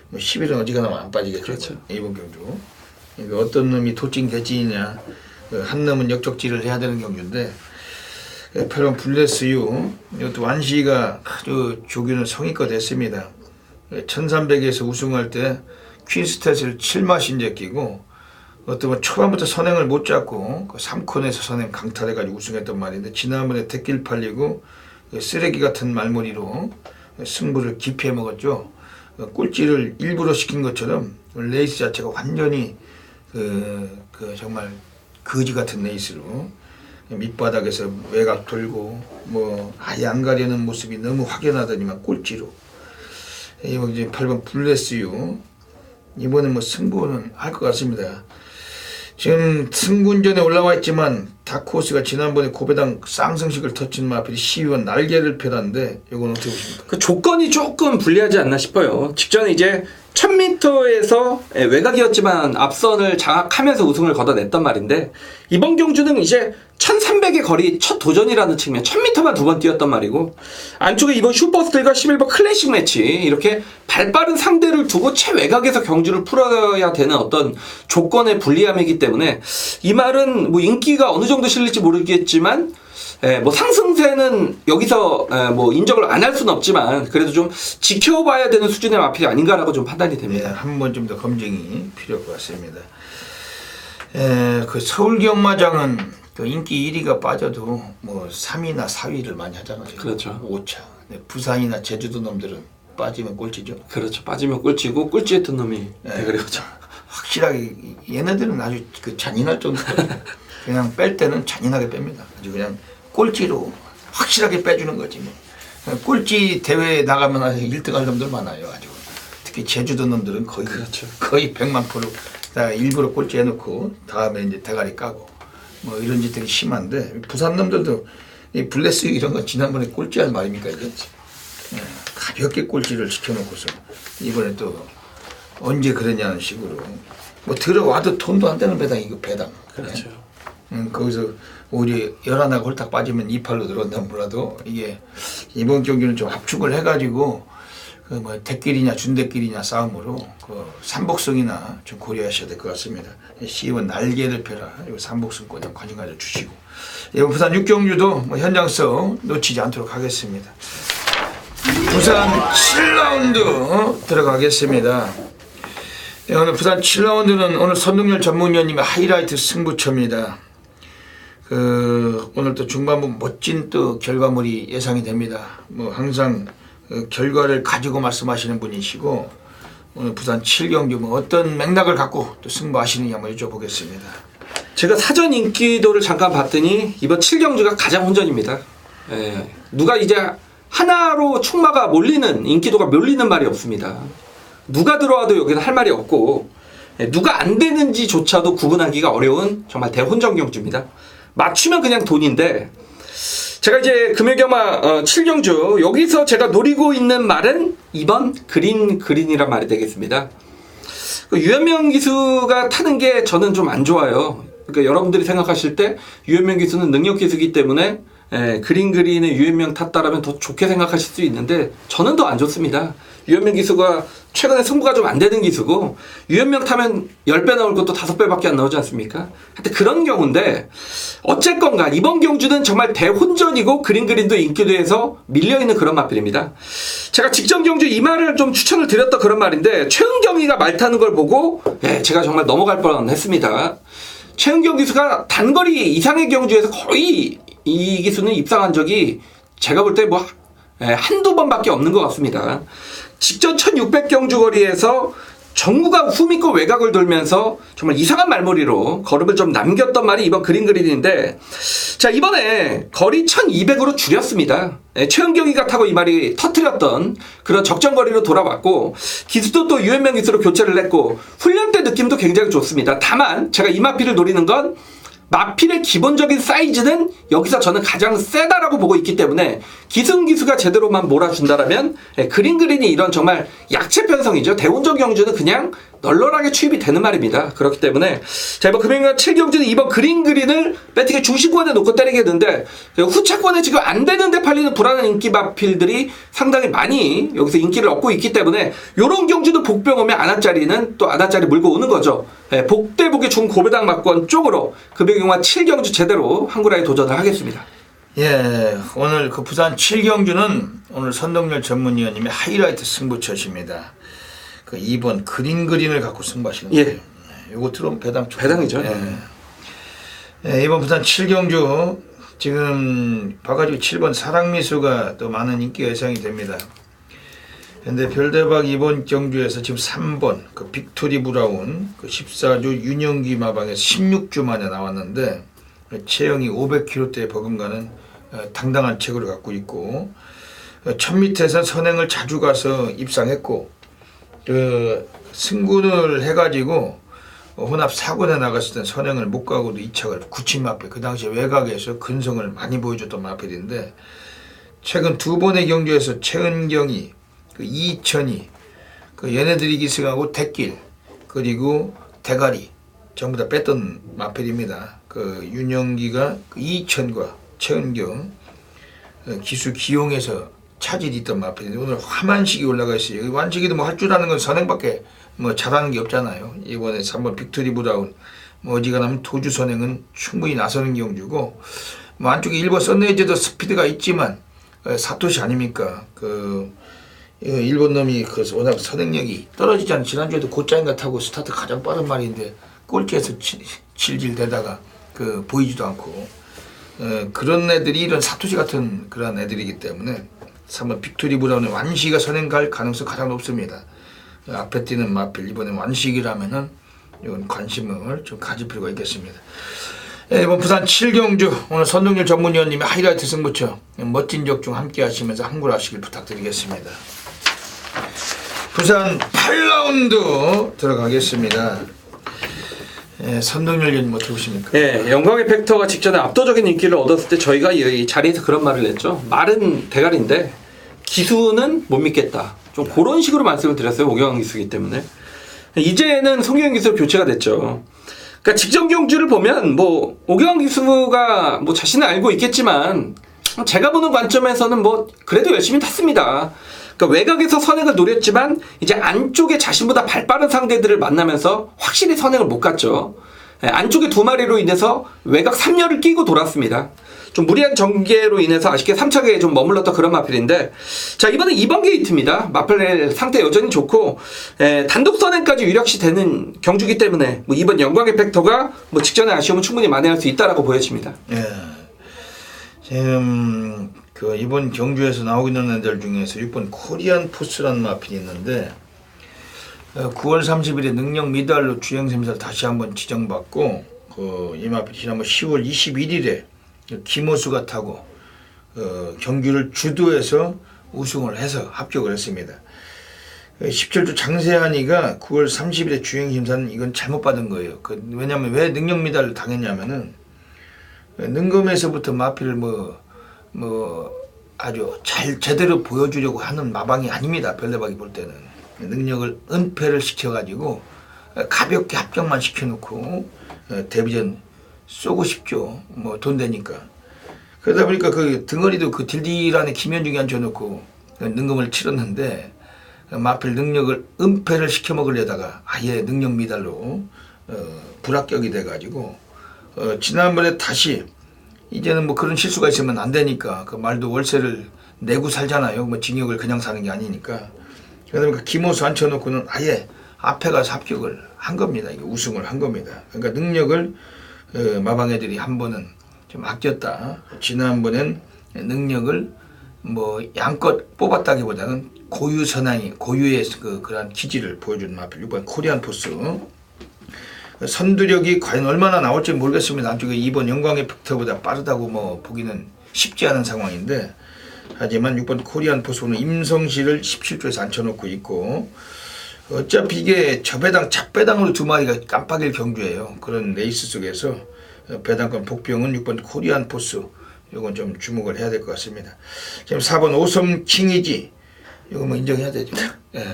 뭐 10일은 어지간하면 안 빠지겠죠. 그렇죠. 이번 경주. 그러니까 어떤 놈이 도찐 개찐이냐, 한 놈은 역적질을 해야 되는 경주인데 8번 블레스유 이것도 완시가 아주 조교는 성의껏 했습니다. 1300에서 우승할 때 퀸스탯을 7마신제 끼고 어떤 초반부터 선행을 못 잡고 3콘에서 선행 강탈해가지고 우승했단 말인데 지난번에 대길 팔리고 쓰레기 같은 말머리로 승부를 기피해 먹었죠. 꼴찌를 일부러 시킨 것처럼 레이스 자체가 완전히 정말 거지 같은 레이스로 밑바닥에서 외곽 돌고 뭐 아예 안 가려는 모습이 너무 확연하더니만 꼴찌로. 이번 이제 8번 블레스유 이번에 뭐 승부는 할 것 같습니다. 지금 승군전에 올라와 있지만 다크호스가 지난번에 고배당 쌍승식을 터친 마필이 12번 날개를 펴놨는데 이건 어떻게 보십니까? 그 조건이 조금 불리하지 않나 싶어요. 직전에 이제 1000m에서 외곽이었지만 앞선을 장악하면서 우승을 거둬냈단 말인데 이번 경주는 이제 1300의 거리 첫 도전이라는 측면 1000m만 두 번 뛰었단 말이고 안쪽에 이번 슈퍼스텔과 11번 클래식 매치 이렇게 발빠른 상대를 두고 최외곽에서 경주를 풀어야 되는 어떤 조건의 불리함이기 때문에 이 말은 뭐 인기가 어느 정도 실릴지 모르겠지만 뭐 상승세는 여기서 뭐 인정을 안 할 수는 없지만 그래도 좀 지켜봐야 되는 수준의 마필이 아닌가라고 좀 판단이 됩니다. 한 번 좀 더 검증이 필요할 것 같습니다. 그 서울 경마장은 그 인기 1위가 빠져도 뭐 3위나 4위를 많이 하잖아요. 그렇죠. 5차. 부산이나 제주도 놈들은 빠지면 꼴찌죠. 그렇죠. 빠지면 꼴찌고 꼴찌했던 놈이 대그래오죠. 확실하게 얘네들은 아주 그 잔인할 정도로 그냥 뺄 때는 잔인하게 뺍니다. 아주 그냥 꼴찌로 확실하게 빼주는 거지 뭐. 꼴찌 대회에 나가면 아주 1등할 놈들 많아요. 아주 특히 제주도 놈들은 거의 그렇죠. 거의 100만 프로 다 일부러 꼴찌 해놓고 다음에 이제 대가리 까고 뭐 이런 짓들이 심한데 부산 놈들도 이 블레스 이런 건 지난번에 꼴찌할 말입니까 이게 가볍게 꼴찌를 시켜놓고서 이번에 또 언제 그랬냐는 식으로 뭐 들어와도 돈도 안 되는 배당 이거 배당. 그렇죠. 거기서 오히려 11하고 홀딱 빠지면 2팔로 들어온다면 몰라도 이게 이번 경기는 좀 압축을 해가지고 그 뭐 대끼리냐 준대끼리냐 싸움으로 그 삼복승이나 좀 고려하셔야 될 것 같습니다. 시의원 날개를 펴라 이거 삼복승권 좀 관심 가져 주시고 이번 부산 6경주도 뭐 현장성 놓치지 않도록 하겠습니다. 부산 7라운드 들어가겠습니다. 오늘 부산 7라운드는 오늘 선동열 전문위원님의 하이라이트 승부처입니다. 오늘 또 중반부 멋진 또 결과물이 예상이 됩니다. 뭐 항상 결과를 가지고 말씀하시는 분이시고 오늘 부산 7경주 뭐 어떤 맥락을 갖고 또 승부하시느냐 한번 여쭤보겠습니다. 제가 사전 인기도를 잠깐 봤더니 이번 7경주가 가장 혼전입니다. 누가 이제 하나로 충마가 몰리는 인기도가 몰리는 말이 없습니다. 누가 들어와도 여기는 할 말이 없고 누가 안 되는지조차도 구분하기가 어려운 정말 대혼전 경주입니다. 맞추면 그냥 돈인데 제가 이제 금요경마 7경주 여기서 제가 노리고 있는 말은 2번 그린이란 말이 되겠습니다. 유현명 기수가 타는 게 저는 좀 안 좋아요. 그러니까 여러분들이 생각하실 때 유현명 기수는 능력 기수이기 때문에 그린에 유현명 탔다라면 더 좋게 생각하실 수 있는데 저는 더 안 좋습니다. 유현명 기수가 최근에 승부가 좀 안 되는 기수고 유현명 타면 10배 나올 것도 5배밖에 안 나오지 않습니까? 하여튼 그런 경우인데 어쨌건 간 이번 경주는 정말 대혼전이고 그린도 인기도에서 밀려있는 그런 마필입니다. 제가 직전 경주 이 말을 좀 추천을 드렸던 그런 말인데 최은경이가 말 타는 걸 보고 제가 정말 넘어갈 뻔했습니다. 최은경 기수가 단거리 이상의 경주에서 거의 이 기수는 입상한 적이 제가 볼 때 뭐 한두 번밖에 없는 것 같습니다. 직전 1600경주 거리에서 정구가 후미고 외곽을 돌면서 정말 이상한 말머리로 걸음을 좀 남겼던 말이 이번 그린인데 자 이번에 거리 1200으로 줄였습니다. 최은경이가 타고 이 말이 터트렸던 그런 적정거리로 돌아왔고 기수도 또 유현명 기수로 교체를 했고 훈련 때 느낌도 굉장히 좋습니다. 다만 제가 이 마필을 노리는 건 마필의 기본적인 사이즈는 여기서 저는 가장 세다라고 보고 있기 때문에 기승기수가 제대로만 몰아준다라면 그린이 이런 정말 약체 편성이죠. 대운전 경주는 그냥 널널하게 취입이 되는 말입니다. 그렇기 때문에 자, 이번 금요일날 7경주는 이번 그린을 배팅의 중심권에 놓고 때리겠는데 후차권에 지금 안 되는데 팔리는 불안한 인기 마필들이 상당히 많이 여기서 인기를 얻고 있기 때문에 요런 경주도 복병 오면 안하짜리는 또 안하짜리 물고 오는 거죠. 예, 복대복의 중고배당 막권 쪽으로 금요일화 7경주 제대로 한구라에 도전을 하겠습니다. 예, 오늘 그 부산 7경주는 오늘 선동열 전문위원님의 하이라이트 승부처십니다. 그 2번 그린을 갖고 승부하시는 예. 거예요. 요거 들어오면 배당이죠. 예, 이번 부산 7경주 지금 봐가지고 7번 사랑미수가 또 많은 인기가 예상이 됩니다. 근데 별대박 이번 경주에서 지금 3번 그 빅토리 브라운 그 14주 윤영기 마방에서 16주 만에 나왔는데 체형이 500kg대에 버금가는 당당한 체구를 갖고 있고 1000m에서 선행을 자주 가서 입상했고 그 승군을 해가지고 혼합 4군에 나갔을 때 선행을 못 가고도 2착을 9침 마필 그 당시 외곽에서 근성을 많이 보여줬던 마필인데 최근 두 번의 경주에서 최은경이 그 이천이 그 얘네들이 기승하고 대길 그리고 대가리 전부 다 뺐던 마필입니다. 그 윤영기가 그 이천과 최은경 기수 기용해서 차질이 있던 마필인데 오늘 화만식이 올라가 있어요. 여기 완식이도 뭐 할 줄 아는 건 선행밖에 뭐 잘하는 게 없잖아요. 이번에 3번 빅토리 브라운 뭐 어지간하면 도주 선행은 충분히 나서는 경주고 뭐 안쪽에 1번 썬레이저도 스피드가 있지만 사토시 아닙니까? 그 일본 놈이 그 워낙 선행력이 떨어지지 않은 지난주에도 곧장인가 타고 스타트 가장 빠른 말인데 꼴찌에서 질질대다가 그 보이지도 않고 그런 애들이 이런 사토시 같은 그런 애들이기 때문에 3번 빅토리 브라운의 완식이가 선행 갈 가능성 가장 높습니다. 앞에 뛰는 마필 이번에 완식이라면은 이건 관심을 좀 가질 필요가 있겠습니다. 이번 부산 7경주 오늘 선동열 전문위원님의 하이라이트 승부처 멋진 적중 함께 하시면서 한골하시길 부탁드리겠습니다. 부산 8라운드 들어가겠습니다. 선동열 위원님 어떻게 보십니까? 예, 영광의 팩터가 직전에 압도적인 인기를 얻었을 때 저희가 이 자리에서 그런 말을 냈죠. 말은 대가리인데 기수는 못 믿겠다. 좀 그런 식으로 말씀을 드렸어요. 오경환 기수이기 때문에. 이제는 송기현 기수로 교체가 됐죠. 그러니까 직전 경주를 보면 뭐 오경환 기수가 뭐 자신은 알고 있겠지만 제가 보는 관점에서는 뭐 그래도 열심히 탔습니다. 그러니까 외곽에서 선행을 노렸지만 이제 안쪽에 자신보다 발 빠른 상대들을 만나면서 확실히 선행을 못 갔죠. 안쪽에 두 마리로 인해서 외곽 3열을 끼고 돌았습니다. 좀 무리한 전개로 인해서 아쉽게 3착에 좀 머물렀던 그런 마필인데 자 이번엔 2번 게이트입니다. 마필의 상태 여전히 좋고 단독 선행까지 유력시 되는 경주기 때문에 뭐 이번 영광의 팩터가 뭐 직전의 아쉬움은 충분히 만회할 수 있다라고 보여집니다. 예. 지금 그 이번 경주에서 나오고 있는 애들 중에서 6번 코리안 포스라는 마필이 있는데 9월 30일에 능력 미달로 주행심사를 다시 한번 지정받고 그 이 마필이 지난번 10월 21일에 김호수가 타고 경주를 주도해서 우승을 해서 합격을 했습니다. 17주 장세한이가 9월 30일에 주행심사는 이건 잘못 받은 거예요. 왜냐하면 왜 능력 미달을 당했냐면은 능검에서부터 마필을 아주 잘 제대로 보여주려고 하는 마방이 아닙니다. 별대박이 볼 때는 능력을 은폐를 시켜가지고 가볍게 합격만 시켜놓고 데뷔전 쏘고 싶죠. 뭐 돈 되니까. 그러다 보니까 그 등어리도 그 딜딜 안에 김현중이 앉혀놓고 능검을 치렀는데 마필 능력을 은폐를 시켜 먹으려다가 아예 능력 미달로 불합격이 돼가지고 지난번에 다시 이제는 뭐 그런 실수가 있으면 안 되니까 그 말도 월세를 내고 살잖아요. 뭐 징역을 그냥 사는 게 아니니까. 그러다 보니까 김호수 앉혀놓고는 아예 앞에 가서 합격을 한 겁니다. 이게 우승을 한 겁니다. 그러니까 능력을 마방 애들이 한 번은 좀 아꼈다. 지난번엔 능력을 뭐 양껏 뽑았다기보다는 고유의 그러한 기질을 보여주는 마필 6번 코리안 포스. 선두력이 과연 얼마나 나올지 모르겠습니다. 안쪽에 2번 영광의 팩터보다 빠르다고 뭐 보기는 쉽지 않은 상황인데 하지만 6번 코리안 포스는 임성실을 17조에서 앉혀놓고 있고 어차피 이게 저배당 잡배당으로 두 마리가 깜빡일 경주예요. 그런 레이스 속에서 배당권 복병은 6번 코리안 포스 이건 좀 주목을 해야 될 것 같습니다. 지금 4번 오섬 킹이지 이거 뭐 인정해야 되죠. 예.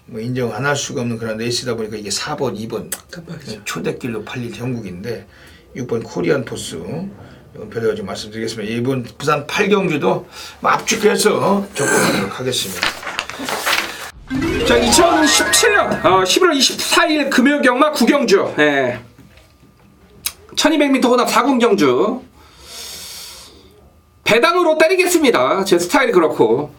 뭐 인정 안 할 수가 없는 그런 레이스다 보니까 이게 4번, 2번 깜빡이죠. 초대길로 팔릴 형국인데 6번 코리안 포스 이건 별로 좀 말씀드리겠습니다. 이번 부산 8경주도 뭐 압축해서 접근하도록 하겠습니다. 자, 2017년 11월 24일 금요경마 9경주, 1200m 혼합 4군 경주 배당으로 때리겠습니다. 제 스타일이 그렇고.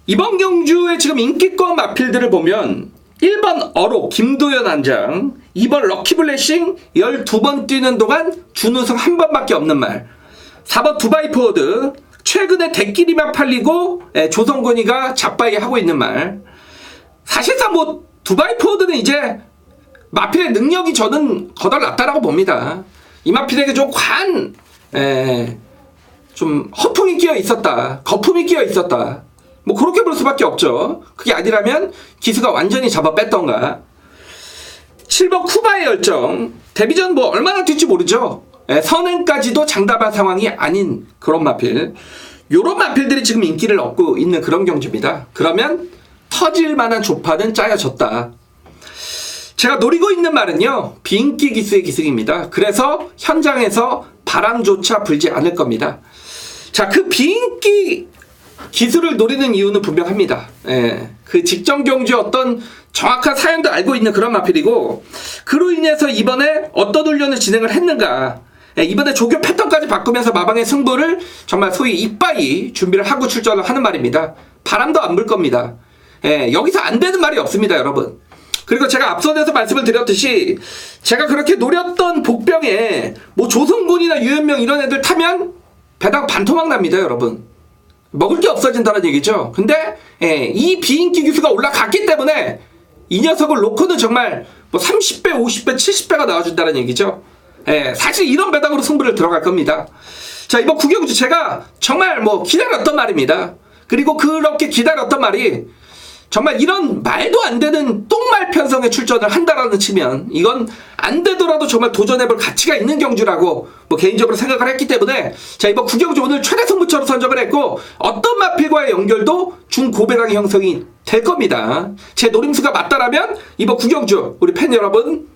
이번 경주에 지금 인기권 마필들을 보면 1번 어로 김도현 안장, 2번 럭키블레싱 12번 뛰는 동안 준우승 한 번밖에 없는 말, 4번 두바이 포워드 최근에 대끼리만 팔리고 조성근이가 잡바이 하고 있는 말. 사실상 뭐 두바이 포워드는 이제 마필의 능력이 저는 거덜났다라고 봅니다. 이 마필에게 좀 허풍이 끼어 있었다, 거품이 끼어 있었다, 뭐 그렇게 볼 수밖에 없죠. 그게 아니라면 기수가 완전히 잡아 뺐던가. 7번 쿠바의 열정, 데뷔전 뭐 얼마나 뛸지 모르죠. 선행까지도 장담할 상황이 아닌 그런 마필, 요런 마필들이 지금 인기를 얻고 있는 그런 경주입니다. 그러면 터질 만한 조파는 짜여졌다. 제가 노리고 있는 말은요, 비인기 기수의 기승입니다. 그래서 현장에서 바람조차 불지 않을 겁니다. 자, 그 비인기 기술을 노리는 이유는 분명합니다. 그 직전 경주의 어떤 정확한 사연도 알고 있는 그런 마필이고, 그로 인해서 이번에 어떤 훈련을 진행을 했는가, 이번에 조교 패턴까지 바꾸면서 마방의 승부를 정말 소위 이빠이 준비를 하고 출전을 하는 말입니다. 바람도 안 불 겁니다. 여기서 안 되는 말이 없습니다, 여러분. 그리고 제가 앞선에서 말씀을 드렸듯이 제가 그렇게 노렸던 복병에 뭐 조성곤이나 유현명 이런 애들 타면 배당 반토막 납니다, 여러분. 먹을 게 없어진다는 얘기죠. 근데 이 비인기 기수가 올라갔기 때문에 이 녀석을 놓고는 정말 뭐 30배, 50배, 70배가 나와준다는 얘기죠. 사실 이런 배당으로 승부를 들어갈 겁니다. 자, 이번 구경주 제가 정말 뭐 기다렸던 말입니다. 그리고 그렇게 기다렸던 말이 정말 이런 말도 안 되는 똥말 편성에 출전을 한다라는 측면, 이건 안 되더라도 정말 도전해볼 가치가 있는 경주라고 뭐 개인적으로 생각을 했기 때문에, 자, 이번 구경주 오늘 최대 승부처로 선정을 했고, 어떤 마필과의 연결도 중고배당의 형성이 될 겁니다. 제 노림수가 맞다라면 이번 구경주 우리 팬 여러분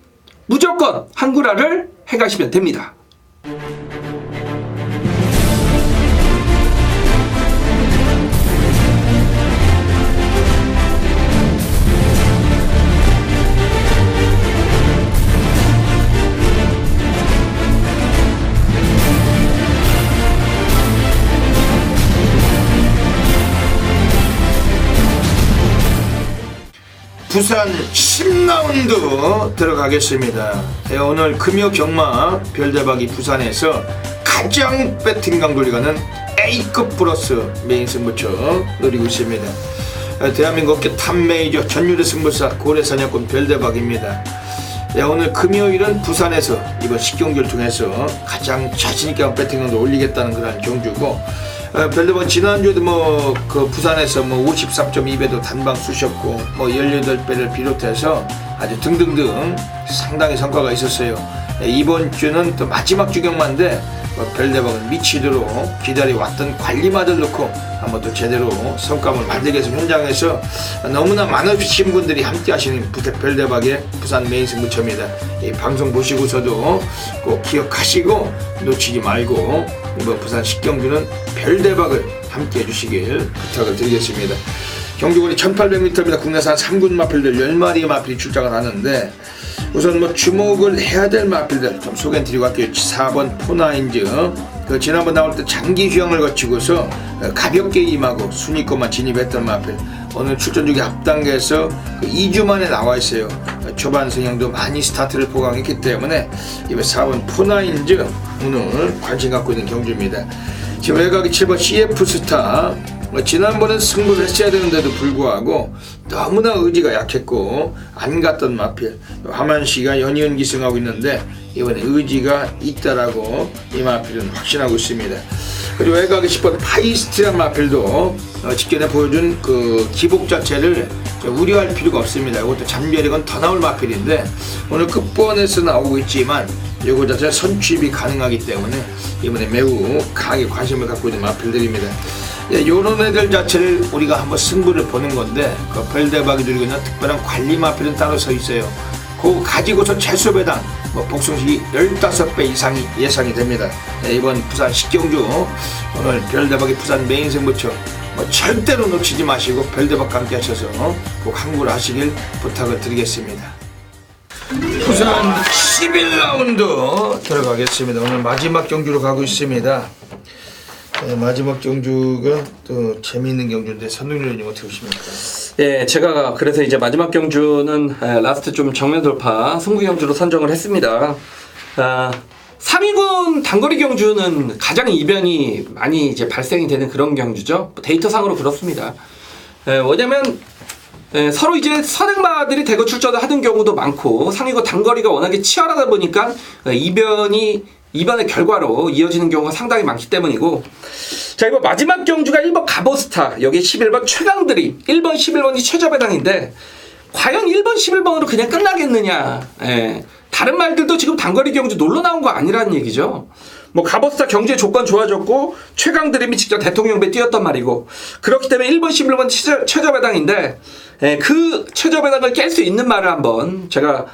무조건 한구라를 해가시면 됩니다. 부산 10라운드 들어가겠습니다. 오늘 금요 경마 별대박이 부산에서 가장 배팅 강도를 가는 A급 플러스 메인 승부처 노리고 있습니다. 대한민국 업계 탑 메이저 전유대 승부사 고래사냥꾼 별대박입니다. 오늘 금요일은 부산에서 이번 10경기를 통해서 가장 자신있게 한 배팅 강도 올리겠다는 그런 경주고, 별대박 지난주에도 뭐 그 부산에서 뭐 53.2배도 단방 쑤셨고 뭐 18배를 비롯해서 아주 등등등 상당히 성과가 있었어요. 이번 주는 또 마지막 주경마인데 별대박은 미치도록 기다려왔던 관리마들 놓고 한번 또 제대로 성과를 만들기 위해서 현장에서 너무나 많으신 분들이 함께 하시는 별대박의 부산 메인 승부처입니다. 이 방송 보시고서도 꼭 기억하시고 놓치지 말고 이번 부산 10경주는 별대박을 함께 해주시길 부탁을 드리겠습니다. 경주거리 1800m입니다. 국내산 3군 마필들 10마리의 마필이 출장을 하는데, 우선 뭐 주목을 해야 될 마필들 좀 소개해드리고 할게요. 4번 포나인즈, 그 지난번 나올 때 장기 휴양을 거치고서 가볍게 임하고 순위권만 진입했던 마필, 오늘 출전 중에 앞단계에서 2주 만에 나와 있어요. 초반 성향도 많이 스타트를 보강했기 때문에 이번 4번 포나인즈 오늘 관심 갖고 있는 경주입니다. 지금 외곽이 7번 CF스타, 지난번엔 승부를 했어야 되는데도 불구하고 너무나 의지가 약했고 안 갔던 마필, 하만시가 연이은 기승하고 있는데 이번에 의지가 있다라고 이 마필은 확신하고 있습니다. 그리고 외곽이 10번 파이스트란 마필도 직전에 보여준 그 기복 자체를 우려할 필요가 없습니다. 이것도 잠별이건 더 나올 마필인데 오늘 끝번에서 나오고 있지만 이거 자체 선취입이 가능하기 때문에 이번에 매우 강하게 관심을 갖고 있는 마필들입니다. 요런 애들 자체를 우리가 한번 승부를 보는 건데 그 별대박이 누리고 있는 특별한 관리 마필은 따로 서 있어요. 그거 가지고서 최소배당 복숭식이 15배 이상이 예상이 됩니다. 이번 부산 식경주 오늘 별대박이 부산 메인 승부처 절대로 놓치지 마시고 별대박과 함께 하셔서 꼭 항구를 하시길 부탁을 드리겠습니다. 부산 11라운드 들어가겠습니다. 오늘 마지막 경주로 가고 있습니다. 마지막 경주가 또 재미있는 경주인데 선동열님 어떻게 보십니까? 예, 제가 그래서 이제 마지막 경주는 라스트 좀 정면 돌파 승부 경주로 선정을 했습니다. 3위군 단거리 경주는 가장 이변이 많이 이제 발생이 되는 그런 경주죠. 데이터상으로 그렇습니다. 왜냐면 서로 이제 선행마들이 대거 출전을 하는 경우도 많고 상위군 단거리가 워낙에 치열하다 보니까 이번의 결과로 이어지는 경우가 상당히 많기 때문이고, 자, 이번 마지막 경주가 1번 가보스타, 여기 11번 최강드림, 1번 11번이 최저배당인데 과연 1번 11번으로 그냥 끝나겠느냐. 다른 말들도 지금 단거리 경주 놀러 나온 거 아니라는 얘기죠. 뭐 가버스타 경제 조건 좋아졌고 최강드림이 직접 대통령배 뛰었단 말이고, 그렇기 때문에 1번 11번 최저배당인데 그 최저배당을 깰 수 있는 말을 한번 제가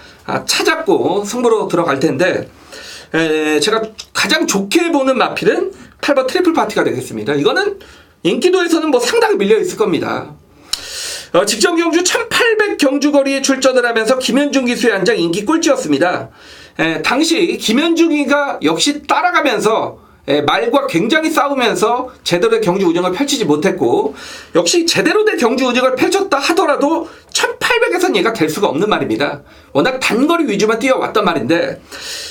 찾았고 승부로 들어갈 텐데, 제가 가장 좋게 보는 마필은 8번 트리플 파티가 되겠습니다. 이거는 인기도에서는 뭐 상당히 밀려 있을 겁니다. 직전 경주 1800 경주거리에 출전을 하면서 김현중 기수의 한 장 인기 꼴찌였습니다. 당시 김현중이가 역시 따라가면서 말과 굉장히 싸우면서 제대로 된 경주 운영을 펼치지 못했고, 역시 제대로 된 경주 운영을 펼쳤다 하더라도 1800에선 얘가 될 수가 없는 말입니다. 워낙 단거리 위주만 뛰어왔단 말인데,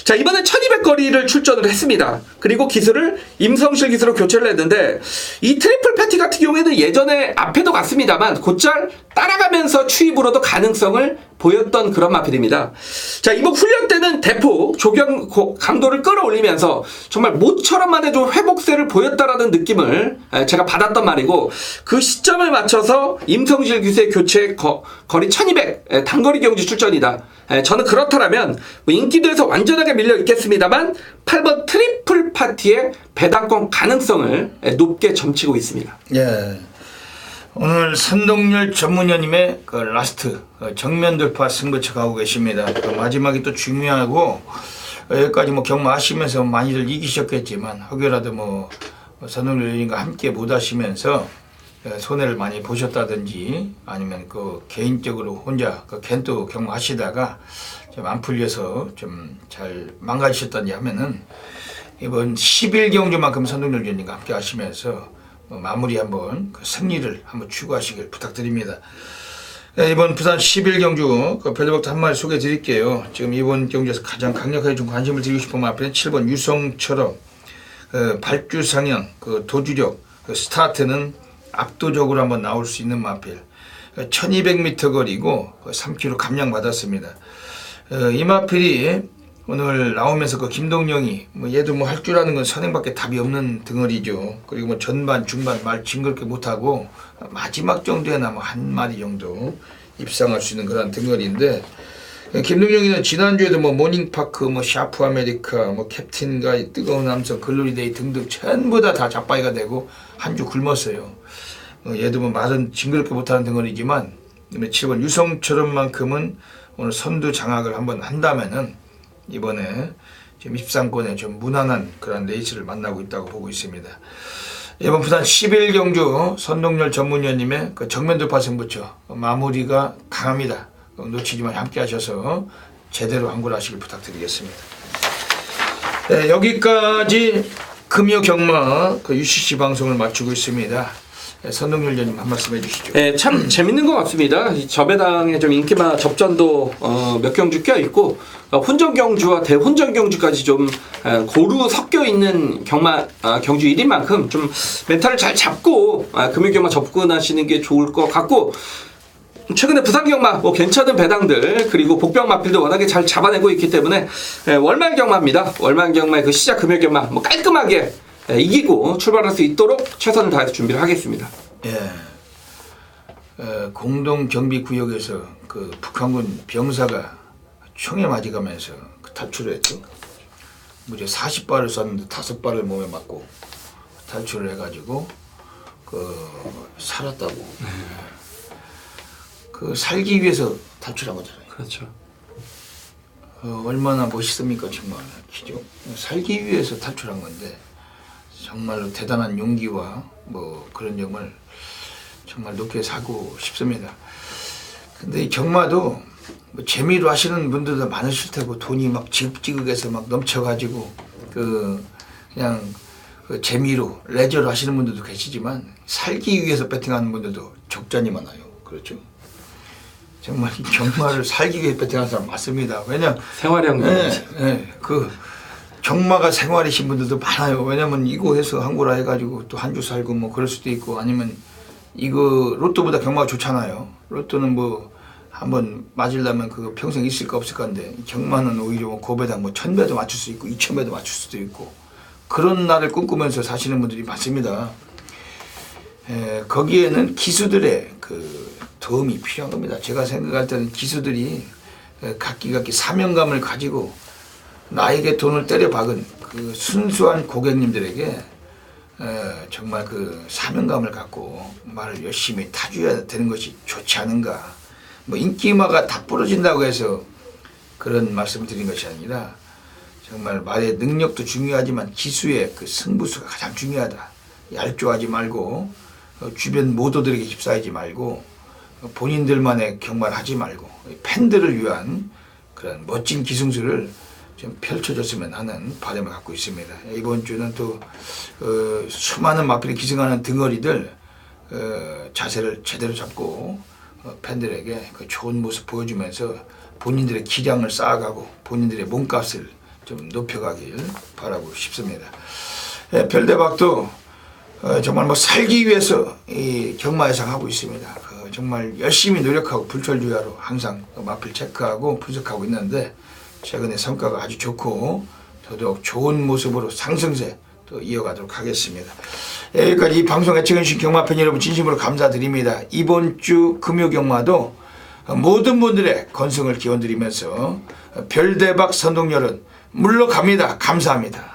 자, 이번에 1200거리를 출전을 했습니다. 그리고 기수를 임성실 기수로 교체를 했는데, 이 트리플 패티 같은 경우에는 예전에 앞에도 갔습니다만 곧잘 따라가면서 추입으로도 가능성을 보였던 그런 마필입니다. 자, 이번 훈련 때는 대폭 조경 강도를 끌어올리면서 정말 모처럼만의 좀 회복세를 보였다라는 느낌을 제가 받았단 말이고, 그 시점을 맞춰서 임성실 기수의 교체 거리 1200 단거리 경주 출전이다. 저는 그렇다면 인기도에서 완전하게 밀려 있겠습니다만 8번 트리플 파티의 배당권 가능성을 높게 점치고 있습니다. 예. 오늘 선동열 전문위원님의 그 라스트 정면 돌파 승부처 가고 계십니다. 그 마지막이 또 중요하고, 여기까지 뭐 경마하시면서 많이들 이기셨겠지만 혹여라도 뭐 선동열 위원님과 함께 못 하시면서 손해를 많이 보셨다든지 아니면 그 개인적으로 혼자 그 겐또 경마하시다가 좀 안 풀려서 좀 잘 망가지셨다든지 하면은 이번 11경주만큼 선동열 위원님과 함께 하시면서 마무리 한번 그 승리를 한번 추구하시길 부탁드립니다. 이번 부산 11경주 그 별대박도 한 마리 소개해 드릴게요. 지금 이번 경주에서 가장 강력하게 좀 관심을 드리고 싶은 마필은 7번 유성처럼 발주 상향 그 도주력 그 스타트는 압도적으로 한번 나올 수 있는 마필. 1200m 거리고 3km 감량 받았습니다. 이 마필이 오늘 나오면서 그 김동영이 얘도 뭐 할 줄 아는 건 선행밖에 답이 없는 덩어리죠. 그리고 뭐 전반 중반 말 징그럽게 못하고 마지막 정도에나 뭐 한 마리 정도 입상할 수 있는 그런 덩어리인데, 김동영이는 지난주에도 뭐 모닝파크, 뭐 샤프 아메리카, 뭐 캡틴가이, 뜨거운 함성, 글로리데이 등등 전부 다 잡바이가 되고 한 주 굶었어요. 얘도 뭐 말은 징그럽게 못하는 덩어리지만 7번 유성처럼만큼은 오늘 선두 장악을 한번 한다면은 이번에 지금 입상권에 좀 무난한 그런 레이스를 만나고 있다고 보고 있습니다. 이번 부산 11경주 선동열 전문위원님의 그 정면 돌파 승부처 마무리가 강합니다. 놓치지 말고 함께 하셔서 제대로 항구를 하시길 부탁드리겠습니다. 네, 여기까지 금요 경마 그 UCC 방송을 마치고 있습니다. 선동열 위원님 한 말씀 해주시죠. 네, 참 재밌는 것 같습니다. 이 저배당에 좀 인기마 접전도 몇 경주 껴 있고, 혼전 경주와 대혼전 경주까지 좀 고루 섞여 있는 경주 1인 만큼 좀 멘탈을 잘 잡고 금요 경마 접근하시는 게 좋을 것 같고, 최근에 부산 경마 뭐 괜찮은 배당들 그리고 복병 마필도 워낙에 잘 잡아내고 있기 때문에 월말 경마입니다. 월말 경마의 그 시작 금요 경마 뭐 깔끔하게 이기고 출발할 수 있도록 최선을 다해서 준비를 하겠습니다. 예. 공동경비구역에서 그 북한군 병사가 총에 맞아가면서 그 탈출을 했죠. 무려 40발을 쐈는데 5발을 몸에 맞고 탈출을 해가지고 살았다고. 그 살기 위해서 탈출한 거잖아요. 그렇죠. 얼마나 멋있습니까 정말. 살기 위해서 탈출한 건데 정말로 대단한 용기와 뭐 그런 점을 정말 높게 사고 싶습니다. 근데 이 경마도 뭐 재미로 하시는 분들도 많으실 테고 돈이 막 지극지극해서 막 넘쳐가지고 그냥 그 재미로 레저로 하시는 분들도 계시지만 살기 위해서 배팅하는 분들도 적잖이 많아요. 그렇죠? 정말 이 경마를 살기 위해 배팅하는 사람 많습니다. 왜냐 생활형. 그 경마가 생활이신 분들도 많아요. 왜냐면 이거 해서 한 거라 해가지고 또 한 주 살고 뭐 그럴 수도 있고 아니면 이거 로또보다 경마가 좋잖아요. 로또는 뭐 한번 맞으려면 그거 평생 있을까 없을 건데 경마는 오히려 뭐 고배당 뭐 1000배도 맞출 수 있고 2000배도 맞출 수도 있고 그런 날을 꿈꾸면서 사시는 분들이 많습니다. 거기에는 기수들의 그 도움이 필요한 겁니다. 제가 생각할 때는 기수들이 각기 사명감을 가지고 나에게 돈을 때려박은 그 순수한 고객님들에게 정말 그 사명감을 갖고 말을 열심히 타줘야 되는 것이 좋지 않은가. 뭐 인기마가 다 부러진다고 해서 그런 말씀을 드린 것이 아니라 정말 말의 능력도 중요하지만 기수의 그 승부수가 가장 중요하다. 얄조하지 말고 주변 모도들에게 휩싸이지 말고 본인들만의 경마를 하지 말고 팬들을 위한 그런 멋진 기승술을 좀 펼쳐줬으면 하는 바람을 갖고 있습니다. 이번 주는 또 수많은 마필이 기승하는 등어리들 자세를 제대로 잡고 팬들에게 그 좋은 모습 보여주면서 본인들의 기량을 쌓아가고 본인들의 몸값을 좀 높여가길 바라고 싶습니다. 별대박도 정말 뭐 살기 위해서 이 경마 예상 하고 있습니다. 정말 열심히 노력하고 불철주야로 항상 마필 체크하고 분석하고 있는데 최근에 성과가 아주 좋고 더더욱 좋은 모습으로 상승세 또 이어가도록 하겠습니다. 여기까지 이 방송 애청해주신 경마팬 여러분 진심으로 감사드립니다. 이번 주 금요경마도 모든 분들의 건승을 기원드리면서 별대박 선동열은 물러갑니다. 감사합니다.